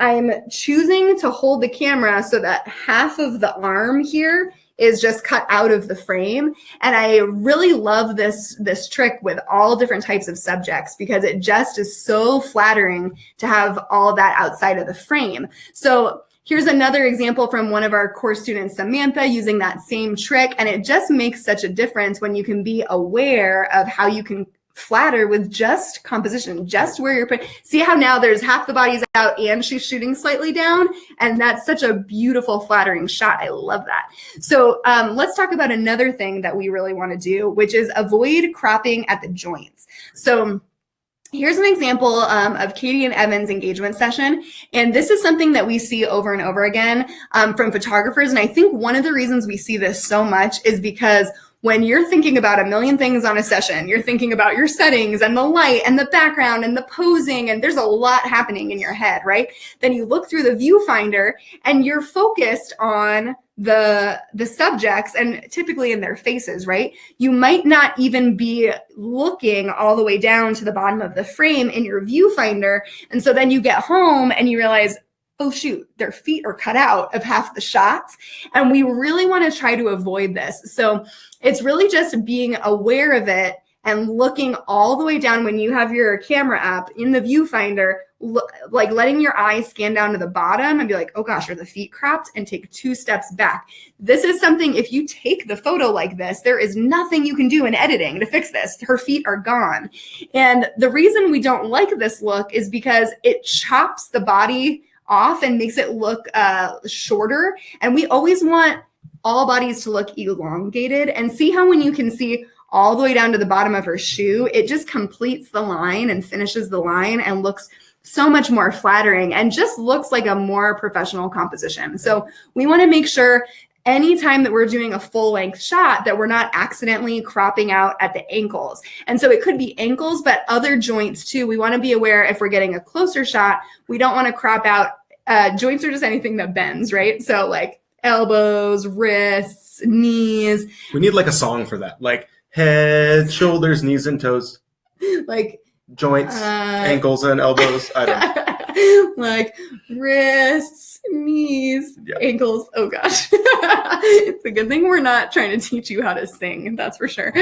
I'm choosing to hold the camera so that half of the arm here is just cut out of the frame. And I really love this trick with all different types of subjects because it just is so flattering to have all that outside of the frame. So here's another example from one of our course students, Samantha, using that same trick. And it just makes such a difference when you can be aware of how you can flatter with just composition, just where you're putting. See how now there's half the body's out and she's shooting slightly down, and that's such a beautiful flattering shot. I love that. So let's talk about another thing that we really want to do, which is avoid cropping at the joints. So here's an example of Katie and Evan's engagement session. And this is something that we see over and over again from photographers. And I think one of the reasons we see this so much is because when you're thinking about a million things on a session, you're thinking about your settings and the light and the background and the posing, and there's a lot happening in your head, right? Then you look through the viewfinder and you're focused on the subjects and typically in their faces, right? You might not even be looking all the way down to the bottom of the frame in your viewfinder. And so then you get home and you realize, oh shoot, their feet are cut out of half the shots. And we really want to try to avoid this. So it's really just being aware of it and looking all the way down when you have your camera up in the viewfinder, like letting your eyes scan down to the bottom and be like, oh gosh, are the feet cropped? And take 2 steps back. This is something, if you take the photo like this, there is nothing you can do in editing to fix this. Her feet are gone. And the reason we don't like this look is because it chops the body off and makes it look shorter. And we always want all bodies to look elongated. And see how when you can see all the way down to the bottom of her shoe, it just completes the line and finishes the line and looks so much more flattering and just looks like a more professional composition. So we want to make sure anytime that we're doing a full length shot that we're not accidentally cropping out at the ankles. And so it could be ankles, but other joints too. We want to be aware if we're getting a closer shot, we don't want to crop out. Joints are just anything that bends, right? So like elbows, wrists, knees. We need like a song for that. Like head, shoulders, knees, and toes. Like joints, ankles, and elbows. I don't know. Like wrists, knees, ankles. Oh gosh. It's a good thing we're not trying to teach you how to sing. That's for sure.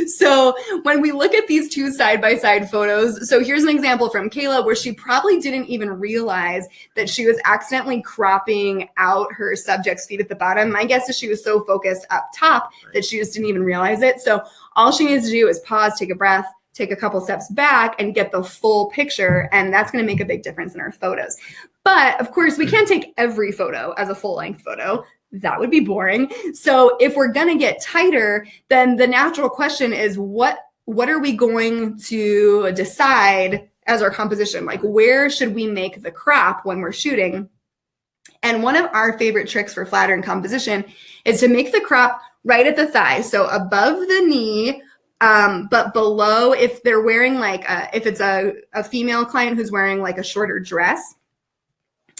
So when we look at these 2 side-by-side photos, so here's an example from Kayla where she probably didn't even realize that she was accidentally cropping out her subject's feet at the bottom. My guess is she was so focused up top that she just didn't even realize it. So all she needs to do is pause, take a breath, take a couple steps back and get the full picture. And that's going to make a big difference in our photos. But of course, we can't take every photo as a full length photo. That would be boring. So if we're going to get tighter, then the natural question is what are we going to decide as our composition? Like where should we make the crop when we're shooting? And one of our favorite tricks for flattering composition is to make the crop right at the thigh. So above the knee, But below, if they're wearing like, if it's a female client who's wearing like a shorter dress,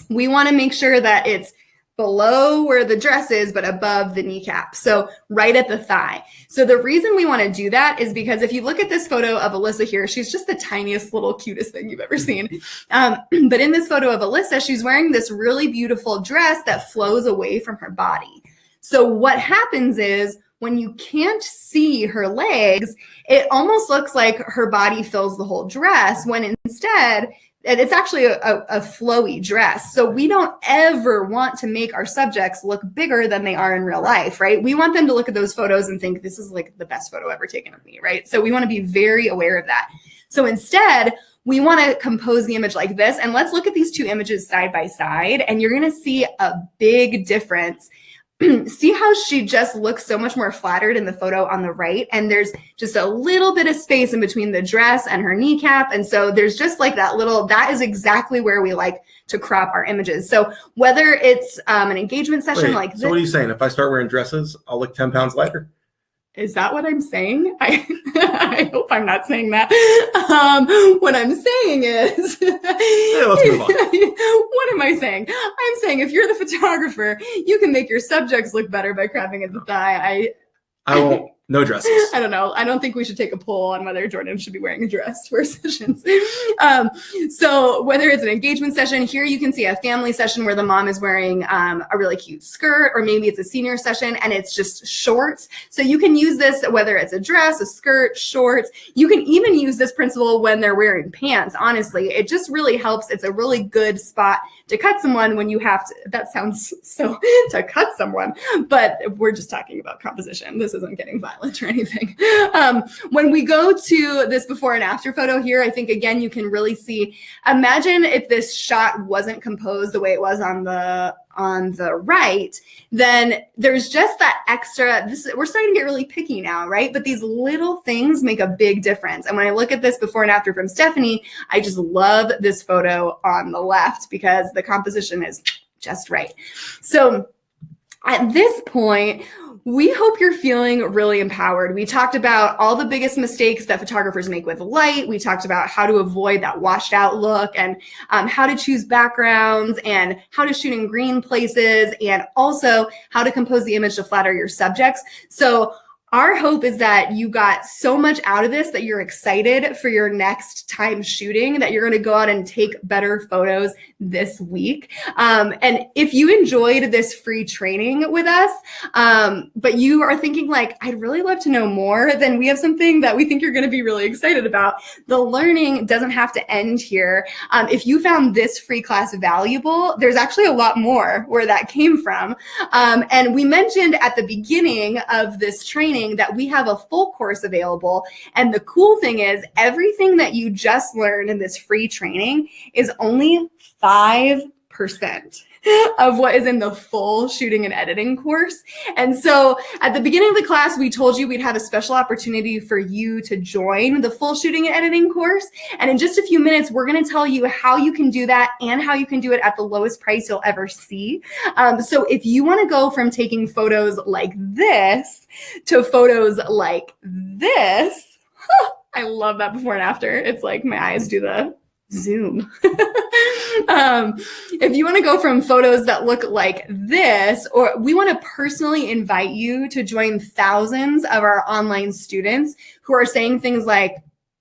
we want to make sure that it's below where the dress is, but above the kneecap. So right at the thigh. So the reason we want to do that is because if you look at this photo of Alyssa here, she's just the tiniest little cutest thing you've ever seen. But in this photo of Alyssa, she's wearing this really beautiful dress that flows away from her body. So what happens is when you can't see her legs, it almost looks like her body fills the whole dress, when instead, and it's actually a flowy dress. So we don't ever want to make our subjects look bigger than they are in real life, right? We want them to look at those photos and think this is like the best photo ever taken of me, right? So we want to be very aware of that. So instead, we want to compose the image like this. And let's look at these two images side by side, and you're going to see a big difference. See how she just looks so much more flattered in the photo on the right, and there's just a little bit of space in between the dress and her kneecap, and so there's just like that is exactly where we like to crop our images. So whether it's an engagement session like this. So what are you saying? If I start wearing dresses, I'll look 10 pounds lighter? Is that what I'm saying? I hope I'm not saying that. What I'm saying is, Yeah, let's move on. What am I saying? I'm saying if you're the photographer, you can make your subjects look better by crapping at the thigh. I won't. No dresses. I don't know. I don't think we should take a poll on whether Jordan should be wearing a dress for sessions. So whether it's an engagement session, here you can see a family session where the mom is wearing a really cute skirt, or maybe it's a senior session and it's just shorts. So you can use this whether it's a dress, a skirt, shorts. You can even use this principle when they're wearing pants. Honestly, it just really helps. It's a really good spot to cut someone when you have to. That sounds so to cut someone, but we're just talking about composition. This isn't getting violent or anything. When we go to this before and after photo here, I think again you can really see, imagine if this shot wasn't composed the way it was on the right, then there's just that extra, we're starting to get really picky now, right? But these little things make a big difference. And when I look at this before and after from Stephanie, I just love this photo on the left because the composition is just right. So at this point, we hope you're feeling really empowered. We talked about all the biggest mistakes that photographers make with light. We talked about how to avoid that washed out look, and how to choose backgrounds, and how to shoot in green places, and also how to compose the image to flatter your subjects. So our hope is that you got so much out of this that you're excited for your next time shooting, that you're going to go out and take better photos this week. And if you enjoyed this free training with us, but you are thinking like, I'd really love to know more, then we have something that we think you're going to be really excited about. The learning doesn't have to end here. If you found this free class valuable, there's actually a lot more where that came from. And we mentioned at the beginning of this training that we have a full course available. And the cool thing is everything that you just learned in this free training is only 5% of what is in the full shooting and editing course. And so at the beginning of the class, we told you we'd have a special opportunity for you to join the full shooting and editing course. And in just a few minutes, we're going to tell you how you can do that and how you can do it at the lowest price you'll ever see. So if you want to go from taking photos like this to photos like this, I love that before and after. It's like my eyes do the zoom. If you want to go from photos that look like this, or we want to personally invite you to join thousands of our online students who are saying things like,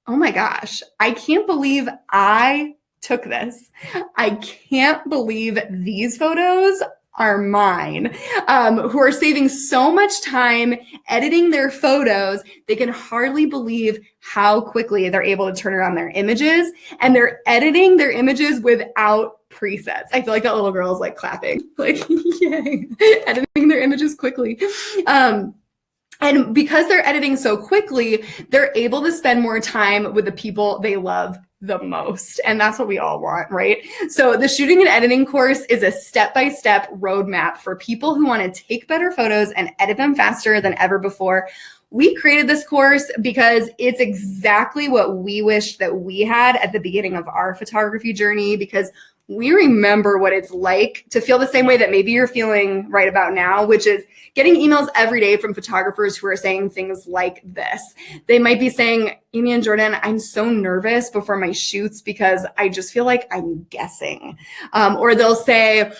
oh my gosh, I can't believe I took this. I can't believe these photos are mine, who are saving so much time editing their photos, they can hardly believe how quickly they're able to turn around their images, and they're editing their images without presets. I feel like that little girl is like clapping, like, yay, editing their images quickly. And because they're editing so quickly, they're able to spend more time with the people they love the most. And that's what we all want, right? So the shooting and editing course is a step-by-step roadmap for people who want to take better photos and edit them faster than ever before. We created this course because it's exactly what we wished that we had at the beginning of our photography journey, because we remember what it's like to feel the same way that maybe you're feeling right about now, which is getting emails every day from photographers who are saying things like this. They might be saying, Amy and Jordan, I'm so nervous before my shoots because I just feel like I'm guessing. Or they'll say,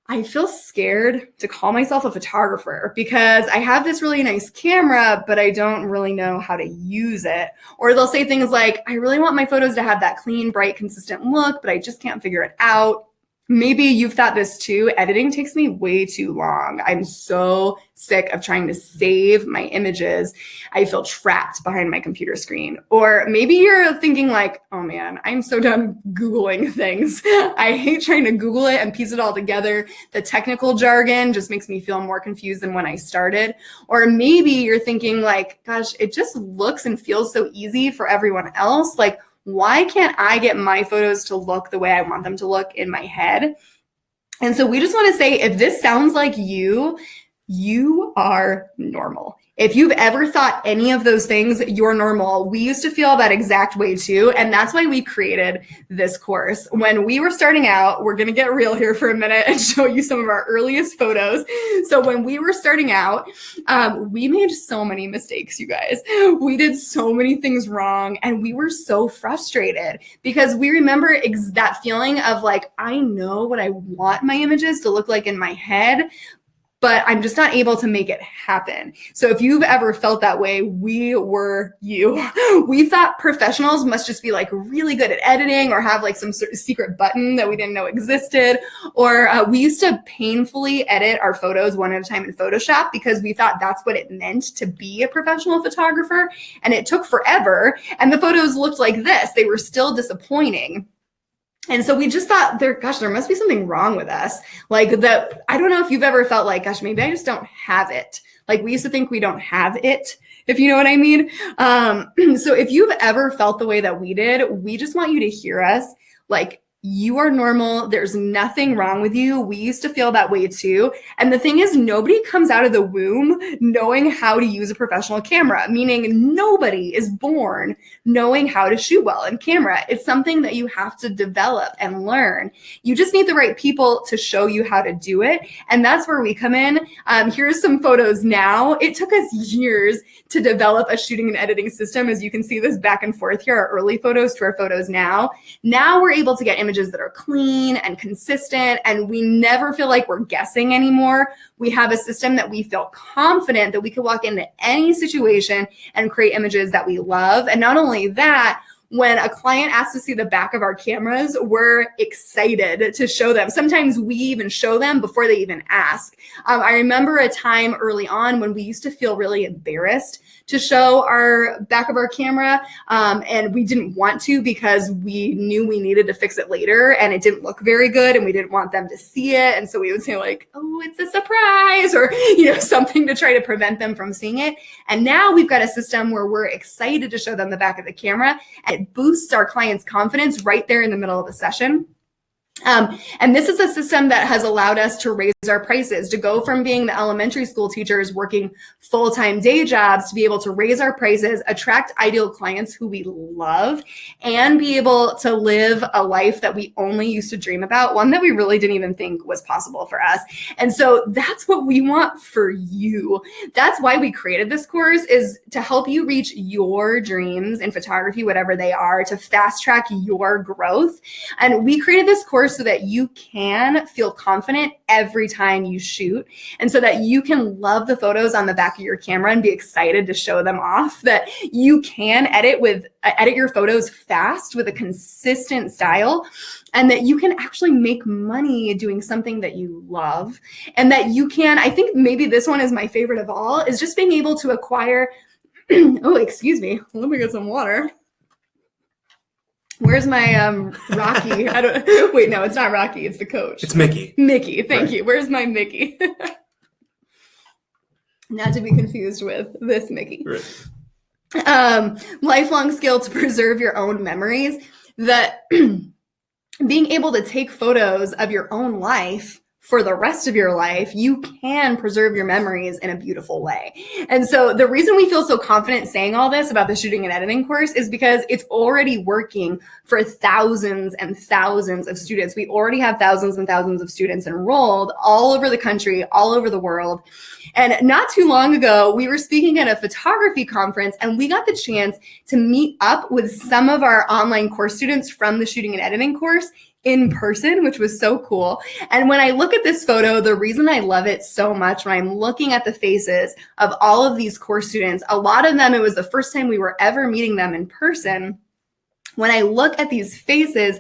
I feel scared to call myself a photographer because I have this really nice camera, but I don't really know how to use it. Or they'll say things like, I really want my photos to have that clean, bright, consistent look, but I just can't figure it out. Maybe you've thought this too. Editing takes me way too long. I'm so sick of trying to save my images. I feel trapped behind my computer screen. Or maybe you're thinking like, oh man, I'm so done Googling things. I hate trying to Google it and piece it all together. The technical jargon just makes me feel more confused than when I started. Or maybe you're thinking like, gosh, it just looks and feels so easy for everyone else. Like, why can't I get my photos to look the way I want them to look in my head? And so we just want to say, if this sounds like you are normal. If you've ever thought any of those things, you're normal. We used to feel that exact way too. And that's why we created this course. When we were starting out, we're going to get real here for a minute and show you some of our earliest photos. So when we were starting out, we made so many mistakes, you guys. We did so many things wrong and we were so frustrated because we remember that feeling of like, I know what I want my images to look like in my head, but I'm just not able to make it happen. So if you've ever felt that way, we were you. We thought professionals must just be like really good at editing or have like some sort of secret button that we didn't know existed. Or we used to painfully edit our photos one at a time in Photoshop because we thought that's what it meant to be a professional photographer. And it took forever. And the photos looked like this. They were still disappointing. And so we just thought there must be something wrong with us. Like that, I don't know if you've ever felt like, gosh, maybe I just don't have it. Like we used to think we don't have it, if you know what I mean. So if you've ever felt the way that we did, we just want you to hear us. Like, you are normal. There's nothing wrong with you. We used to feel that way too. And the thing is, nobody comes out of the womb knowing how to use a professional camera, meaning nobody is born knowing how to shoot well in camera. It's something that you have to develop and learn. You just need the right people to show you how to do it. And that's where we come in. Here's some photos now. It took us years to develop a shooting and editing system. As you can see this back and forth here, our early photos to our photos now. Now we're able to get images that are clean and consistent, and we never feel like we're guessing anymore. We have a system that we feel confident that we can walk into any situation and create images that we love. And not only that, when a client asks to see the back of our cameras, we're excited to show them. Sometimes we even show them before they even ask. I remember a time early on when we used to feel really embarrassed to show our back of our camera, and we didn't want to because we knew we needed to fix it later and it didn't look very good and we didn't want them to see it. And so we would say like, oh, it's a surprise, or something to try to prevent them from seeing it. And now we've got a system where we're excited to show them the back of the camera, and it boosts our clients' confidence right there in the middle of the session. And this is a system that has allowed us to raise our prices, to go from being the elementary school teachers working full-time day jobs to be able to raise our prices, attract ideal clients who we love, and be able to live a life that we only used to dream about, one that we really didn't even think was possible for us. And so that's what we want for you. That's why we created this course, is to help you reach your dreams in photography, whatever they are, to fast track your growth. And we created this course so that you can feel confident every time you shoot, and so that you can love the photos on the back of your camera and be excited to show them off, that you can edit your photos fast with a consistent style, and that you can actually make money doing something that you love, and that you can, I think maybe this one is my favorite of all, is just being able to acquire, oh, excuse me, let me get some water. Where's my Rocky? Wait, no, it's not Rocky. It's the coach. It's Mickey. Mickey, thank Right. you. Where's my Mickey? Not to be confused with this Mickey. Right. Lifelong skill to preserve your own memories. That being able to take photos of your own life for the rest of your life, you can preserve your memories in a beautiful way. And so the reason we feel so confident saying all this about the shooting and editing course is because it's already working for thousands and thousands of students. We already have thousands and thousands of students enrolled all over the country, all over the world. And not too long ago, we were speaking at a photography conference, and we got the chance to meet up with some of our online course students from the shooting and editing course in person, which was so cool. And when I look at this photo, the reason I love it so much, when I'm looking at the faces of all of these course students, a lot of them, it was the first time we were ever meeting them in person. When I look at these faces,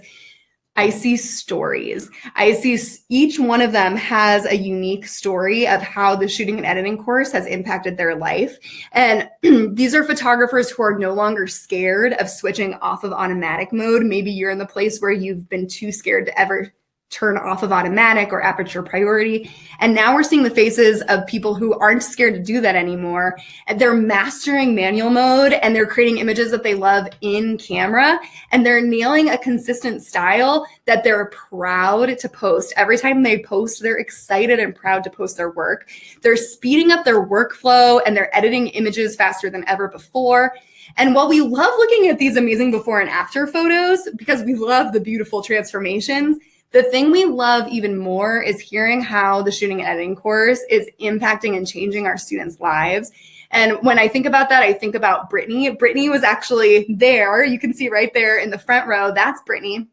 I see stories. I see each one of them has a unique story of how the shooting and editing course has impacted their life. And these are photographers who are no longer scared of switching off of automatic mode. Maybe you're in the place where you've been too scared to ever turn off of automatic or aperture priority. And now we're seeing the faces of people who aren't scared to do that anymore. And they're mastering manual mode, and they're creating images that they love in camera, and they're nailing a consistent style that they're proud to post. Every time they post, they're excited and proud to post their work. They're speeding up their workflow, and they're editing images faster than ever before. And while we love looking at these amazing before and after photos, because we love the beautiful transformations, the thing we love even more is hearing how the shooting and editing course is impacting and changing our students' lives. And when I think about that, I think about Brittany. Brittany was actually there. You can see right there in the front row, that's Brittany.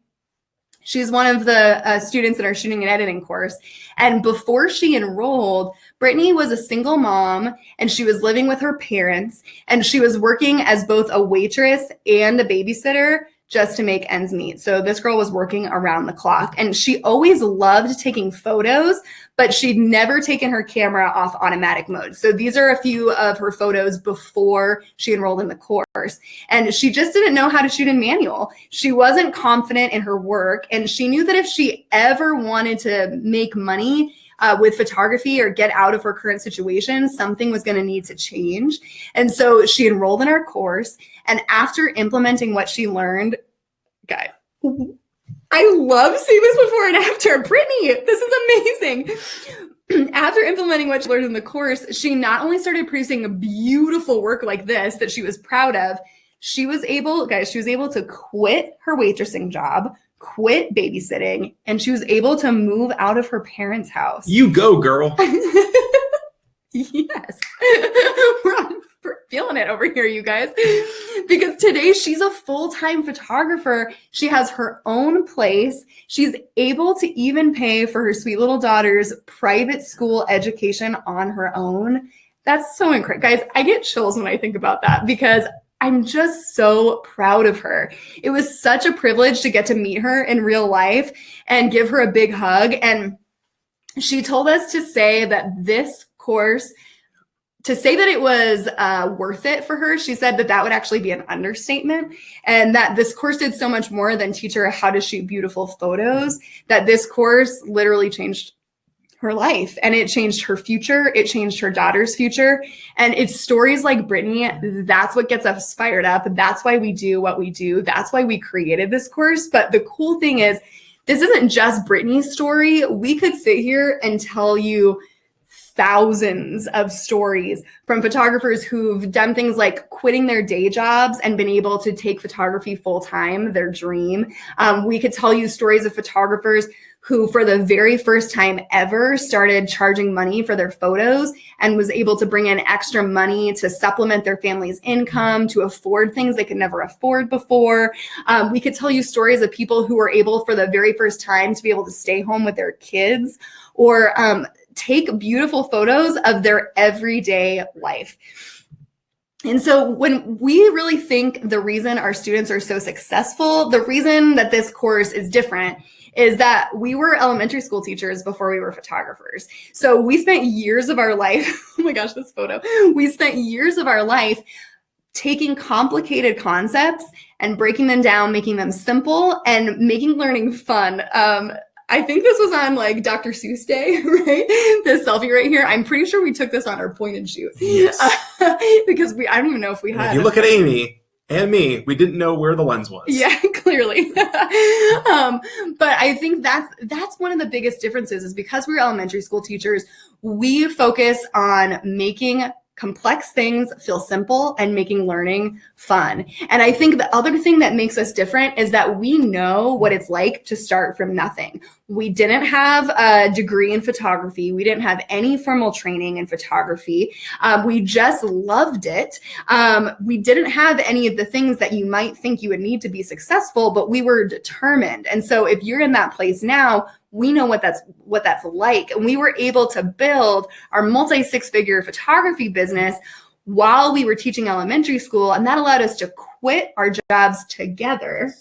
She's one of the students in our shooting and editing course. And before she enrolled, Brittany was a single mom, and she was living with her parents, and she was working as both a waitress and a babysitter just to make ends meet. So this girl was working around the clock, and she always loved taking photos, but she'd never taken her camera off automatic mode. So these are a few of her photos before she enrolled in the course. And she just didn't know how to shoot in manual. She wasn't confident in her work, and she knew that if she ever wanted to make money with photography or get out of her current situation, something was going to need to change. And so she enrolled in our course. And after implementing what she learned, guys, I love seeing this before and after. Brittany, this is amazing. After implementing what she learned in the course, she not only started producing a beautiful work like this that she was proud of, she was able to quit her waitressing job, quit babysitting, and she was able to move out of her parents' house. You go, girl. Yes. We're feeling it over here, you guys. Because today she's a full-time photographer. She has her own place. She's able to even pay for her sweet little daughter's private school education on her own. That's so incredible. Guys, I get chills when I think about that because I'm just so proud of her. It was such a privilege to get to meet her in real life and give her a big hug. And she told us to say that this course, to say that it was worth it for her, she said that that would actually be an understatement, and that this course did so much more than teach her how to shoot beautiful photos, that this course literally changed her life, and it changed her future. It changed her daughter's future. And it's stories like Brittany, that's what gets us fired up. That's why we do what we do. That's why we created this course. But the cool thing is, this isn't just Brittany's story. We could sit here and tell you thousands of stories from photographers who've done things like quitting their day jobs and been able to take photography full time, their dream. We could tell you stories of photographers who for the very first time ever started charging money for their photos and was able to bring in extra money to supplement their family's income, to afford things they could never afford before. We could tell you stories of people who were able for the very first time to be able to stay home with their kids or take beautiful photos of their everyday life. And so when we really think the reason our students are so successful, the reason that this course is different is that we were elementary school teachers before we were photographers. So we spent years of our life, oh my gosh, this photo, we spent years of our life taking complicated concepts and breaking them down, making them simple and making learning fun. I think this was on like Dr. Seuss Day, right? This selfie right here. I'm pretty sure we took this on our point and shoot. Yes. Because I don't even know if we had. If you look at Amy, And me, we didn't know where the lens was. Yeah, clearly. But I think that's one of the biggest differences is because we're elementary school teachers, we focus on making complex things feel simple and making learning fun. And I think the other thing that makes us different is that we know what it's like to start from nothing. We didn't have a degree in photography. We didn't have any formal training in photography. We just loved it. We didn't have any of the things that you might think you would need to be successful, but we were determined. And so if you're in that place now, we know what that's like. And we were able to build our multi-six-figure photography business while we were teaching elementary school. And that allowed us to quit our jobs together,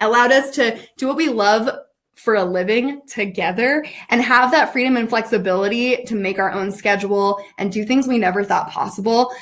allowed us to do what we love for a living together and have that freedom and flexibility to make our own schedule and do things we never thought possible.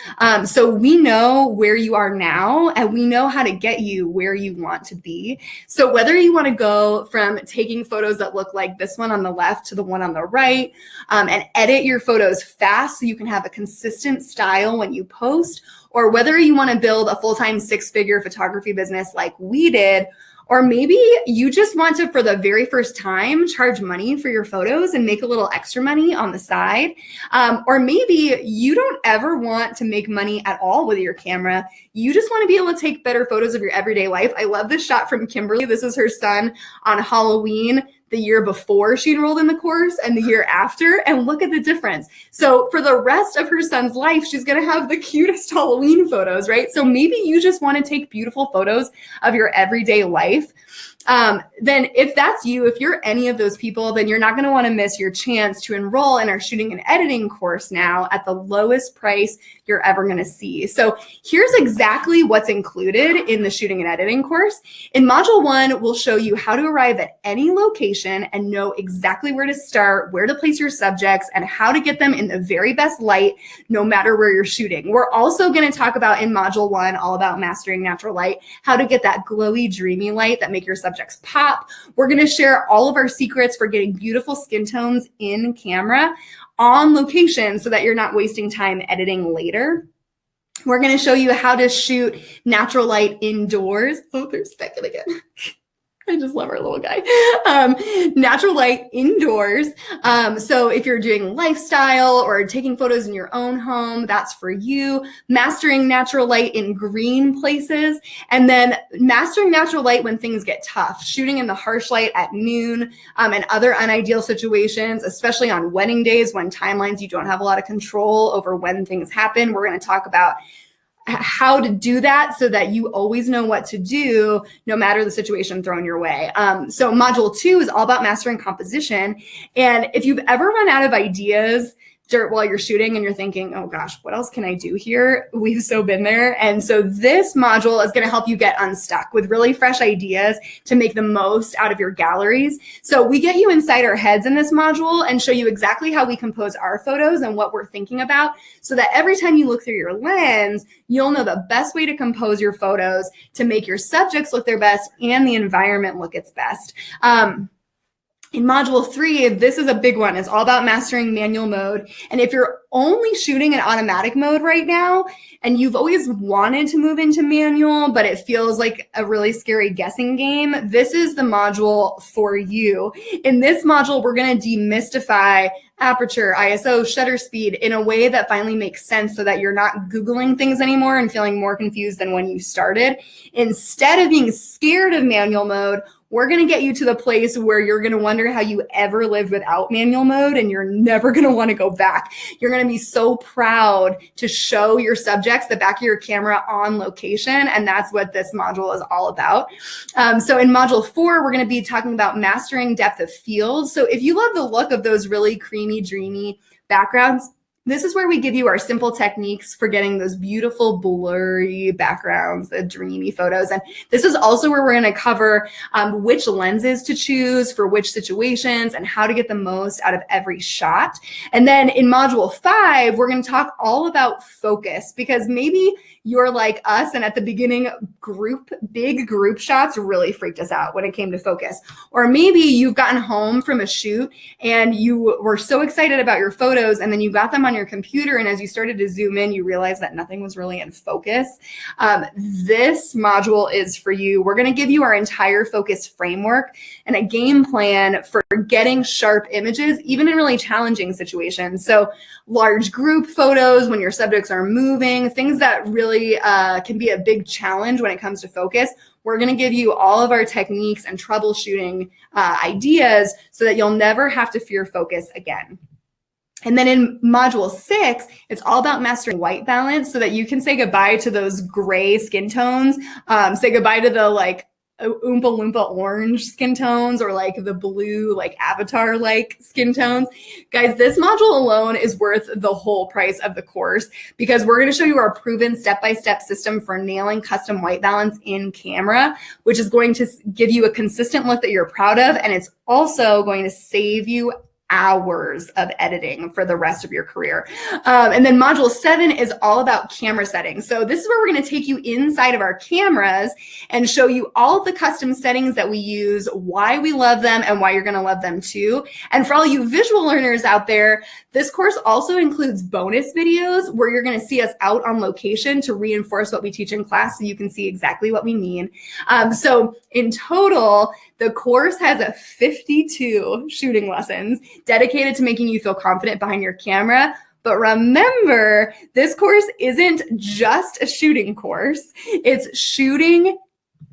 So we know where you are now and we know how to get you where you want to be. So whether you want to go from taking photos that look like this one on the left to the one on the right, and edit your photos fast so you can have a consistent style when you post, or whether you want to build a full-time six-figure photography business like we did, or maybe you just want to, for the very first time, charge money for your photos and make a little extra money on the side. Or maybe you don't ever want to make money at all with your camera. You just want to be able to take better photos of your everyday life. I love this shot from Kimberly. This is her son on Halloween the year before she enrolled in the course and the year after, and look at the difference. So for the rest of her son's life, she's going to have the cutest Halloween photos, right? So maybe you just want to take beautiful photos of your everyday life. Then if that's you, if you're any of those people, then you're not going to want to miss your chance to enroll in our shooting and editing course now at the lowest price you're ever going to see. So here's exactly what's included in the shooting and editing course. In module 1, we'll show you how to arrive at any location and know exactly where to start, where to place your subjects, and how to get them in the very best light, no matter where you're shooting. We're also going to talk about in module 1, all about mastering natural light, how to get that glowy, dreamy light that make your subjects pop. We're going to share all of our secrets for getting beautiful skin tones in camera on location so that you're not wasting time editing later. We're going to show you how to shoot natural light indoors. Oh, there's Beckett again. I just love our little guy. Natural light indoors. So if you're doing lifestyle or taking photos in your own home, that's for you. Mastering natural light in green places. And then mastering natural light when things get tough. Shooting in the harsh light at noon and other unideal situations, especially on wedding days when timelines you don't have a lot of control over when things happen. We're going to talk about how to do that so that you always know what to do no matter the situation thrown your way. So module 2 is all about mastering composition. And if you've ever run out of ideas while you're shooting and you're thinking, oh gosh, what else can I do here? We've so been there. And so this module is going to help you get unstuck with really fresh ideas to make the most out of your galleries. So we get you inside our heads in this module and show you exactly how we compose our photos and what we're thinking about so that every time you look through your lens, you'll know the best way to compose your photos to make your subjects look their best and the environment look its best. In module 3, this is a big one. It's all about mastering manual mode. And if you're only shooting in automatic mode right now, and you've always wanted to move into manual, but it feels like a really scary guessing game, this is the module for you. In this module, we're going to demystify aperture, ISO, shutter speed in a way that finally makes sense so that you're not Googling things anymore and feeling more confused than when you started. Instead of being scared of manual mode, we're going to get you to the place where you're going to wonder how you ever lived without manual mode and you're never going to want to go back. You're going to be so proud to show your subjects the back of your camera on location, and that's what this module is all about. So in module 4, we're going to be talking about mastering depth of field. So if you love the look of those really creamy, dreamy backgrounds, this is where we give you our simple techniques for getting those beautiful blurry backgrounds, the dreamy photos. And this is also where we're going to cover which lenses to choose for which situations and how to get the most out of every shot. And then in module 5, we're going to talk all about focus, because maybe you're like us and at the beginning big group shots really freaked us out when it came to focus. Or maybe you've gotten home from a shoot and you were so excited about your photos and then you got them on your computer, and as you started to zoom in, you realized that nothing was really in focus, this module is for you. We're going to give you our entire focus framework and a game plan for getting sharp images, even in really challenging situations. So large group photos, when your subjects are moving, things that really can be a big challenge when it comes to focus. We're going to give you all of our techniques and troubleshooting ideas so that you'll never have to fear focus again. And then in module 6, it's all about mastering white balance so that you can say goodbye to those gray skin tones, say goodbye to the like Oompa Loompa orange skin tones or like the blue, like avatar like skin tones. Guys, this module alone is worth the whole price of the course because we're going to show you our proven step-by-step system for nailing custom white balance in camera, which is going to give you a consistent look that you're proud of. And it's also going to save you hours of editing for the rest of your career. And then module 7 is all about camera settings. So this is where we're going to take you inside of our cameras and show you all of the custom settings that we use, why we love them, and why you're going to love them too. And for all you visual learners out there, this course also includes bonus videos where you're going to see us out on location to reinforce what we teach in class so you can see exactly what we mean. So in total, the course has 52 shooting lessons dedicated to making you feel confident behind your camera. But remember, this course isn't just a shooting course. It's shooting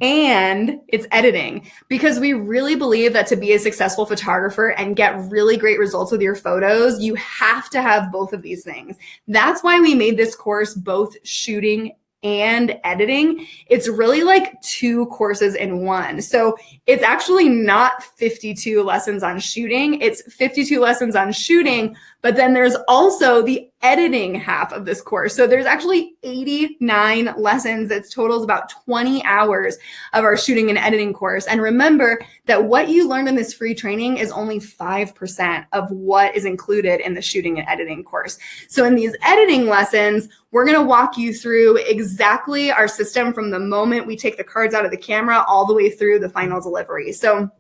and it's editing, because we really believe that to be a successful photographer and get really great results with your photos, you have to have both of these things. That's why we made this course both shooting and editing. It's really like 2 courses in one. So it's actually not 52 lessons on shooting. It's 52 lessons on shooting, but then there's also the editing half of this course. So there's actually 89 lessons. That totals about 20 hours of our shooting and editing course. And remember that what you learned in this free training is only 5% of what is included in the shooting and editing course. So in these editing lessons, we're going to walk you through exactly our system from the moment we take the cards out of the camera all the way through the final delivery. So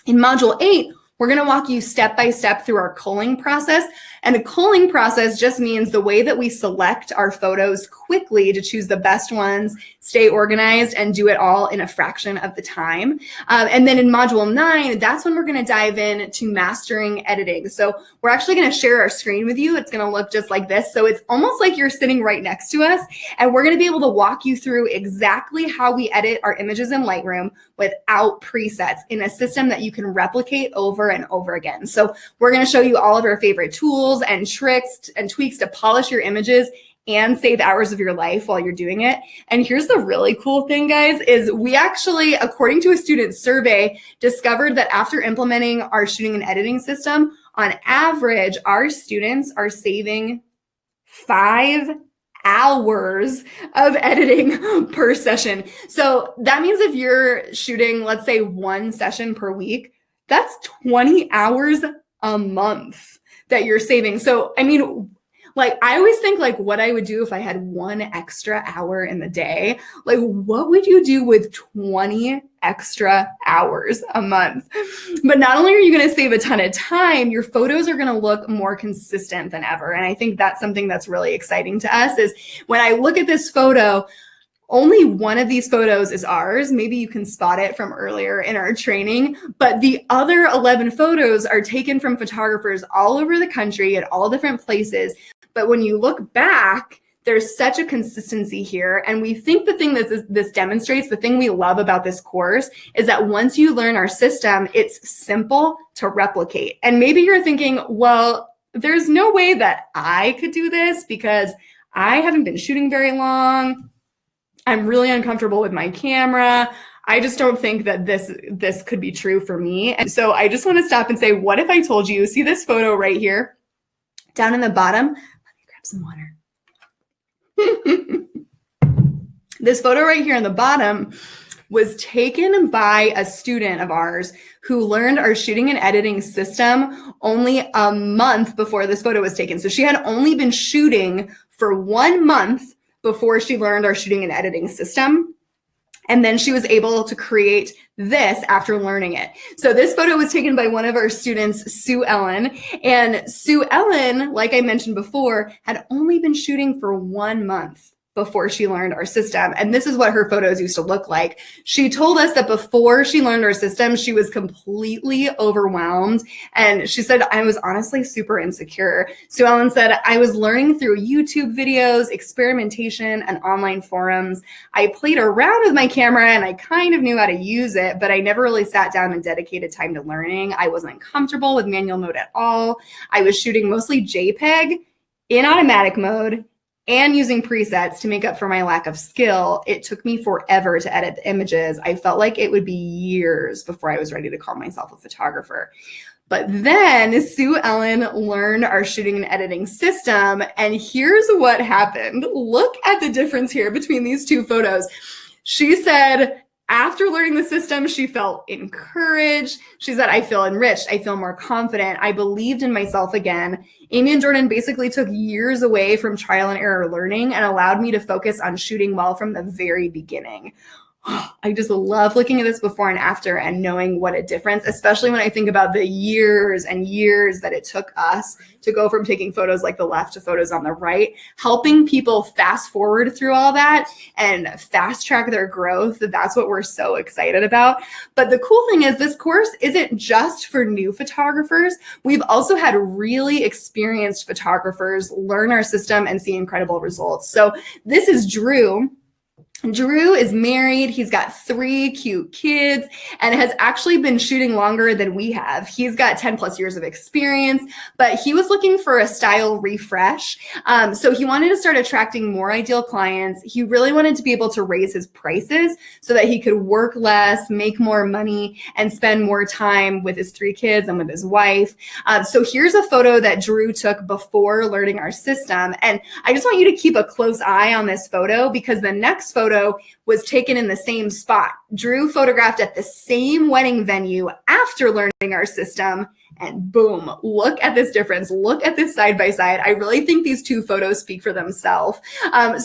in module 8, we're going to walk you step by step through our culling process. And a culling process just means the way that we select our photos quickly to choose the best ones, stay organized, and do it all in a fraction of the time. And then in module 9, that's when we're going to dive in to mastering editing. So we're actually going to share our screen with you. It's going to look just like this. So it's almost like you're sitting right next to us, and we're going to be able to walk you through exactly how we edit our images in Lightroom without presets in a system that you can replicate over and over again. So we're going to show you all of our favorite tools and tricks and tweaks to polish your images and save hours of your life while you're doing it. And here's the really cool thing, guys, is we actually, according to a student survey, discovered that after implementing our shooting and editing system, on average, our students are saving 5 hours of editing per session. So that means if you're shooting, let's say 1 session per week, that's 20 hours a month that you're saving. So, I mean, like, I always think like what I would do if I had 1 extra hour in the day. Like, what would you do with 20 extra hours a month? But not only are you going to save a ton of time, your photos are going to look more consistent than ever. And I think that's something that's really exciting to us is when I look at this photo, only one of these photos is ours. Maybe you can spot it from earlier in our training, but the other 11 photos are taken from photographers all over the country at all different places. But when you look back, there's such a consistency here. And we think the thing that this demonstrates, the thing we love about this course is that once you learn our system, it's simple to replicate. And maybe you're thinking, well, there's no way that I could do this because I haven't been shooting very long. I'm really uncomfortable with my camera. I just don't think that this could be true for me. And so I just want to stop and say, what if I told you, see this photo right here down in the bottom? Let me grab some water. This photo right here in the bottom was taken by a student of ours who learned our shooting and editing system only a month before this photo was taken. So she had only been shooting for 1 month before she learned our shooting and editing system. And then she was able to create this after learning it. So this photo was taken by one of our students, Sue Ellen. And Sue Ellen, like I mentioned before, had only been shooting for 1 month before she learned our system. And this is what her photos used to look like. She told us that before she learned our system, she was completely overwhelmed. And she said, I was honestly super insecure. Sue Ellen said, I was learning through YouTube videos, experimentation, and online forums. I played around with my camera and I kind of knew how to use it, but I never really sat down and dedicated time to learning. I wasn't comfortable with manual mode at all. I was shooting mostly JPEG in automatic mode and using presets to make up for my lack of skill. It took me forever to edit the images. I felt like it would be years before I was ready to call myself a photographer. But then Sue Ellen learned our shooting and editing system, and here's what happened. Look at the difference here between these two photos. She said, after learning the system, she felt encouraged. She said, I feel enriched. I feel more confident. I believed in myself again. Amy and Jordan basically took years away from trial and error learning and allowed me to focus on shooting well from the very beginning. I just love looking at this before and after and knowing what a difference, especially when I think about the years and years that it took us to go from taking photos like the left to photos on the right, helping people fast forward through all that and fast track their growth. That's what we're so excited about. But the cool thing is this course isn't just for new photographers. We've also had really experienced photographers learn our system and see incredible results. So this is Drew. Drew is married. He's got 3 cute kids and has actually been shooting longer than we have. He's got 10 plus years of experience, but he was looking for a style refresh. So he wanted to start attracting more ideal clients. He really wanted to be able to raise his prices so that he could work less, make more money, and spend more time with his 3 kids and with his wife. So here's a photo that Drew took before learning our system. And I just want you to keep a close eye on this photo because the next photo was taken in the same spot. Drew photographed at the same wedding venue after learning our system, and boom, look at this difference. Look at this side by side. I really think these 2 photos speak for themselves.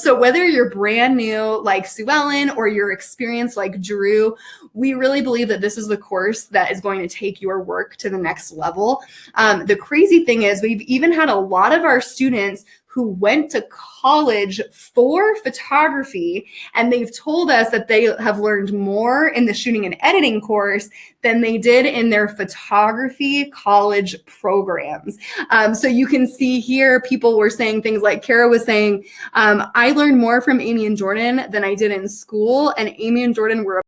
So whether you're brand new like Sue Ellen or you're experienced like Drew, we really believe that this is the course that is going to take your work to the next level. The crazy thing is we've even had a lot of our students who went to college for photography, and they've told us that they have learned more in the shooting and editing course than they did in their photography college programs. So you can see here, people were saying things like Kara was saying, I learned more from Amy and Jordan than I did in school, and Amy and Jordan were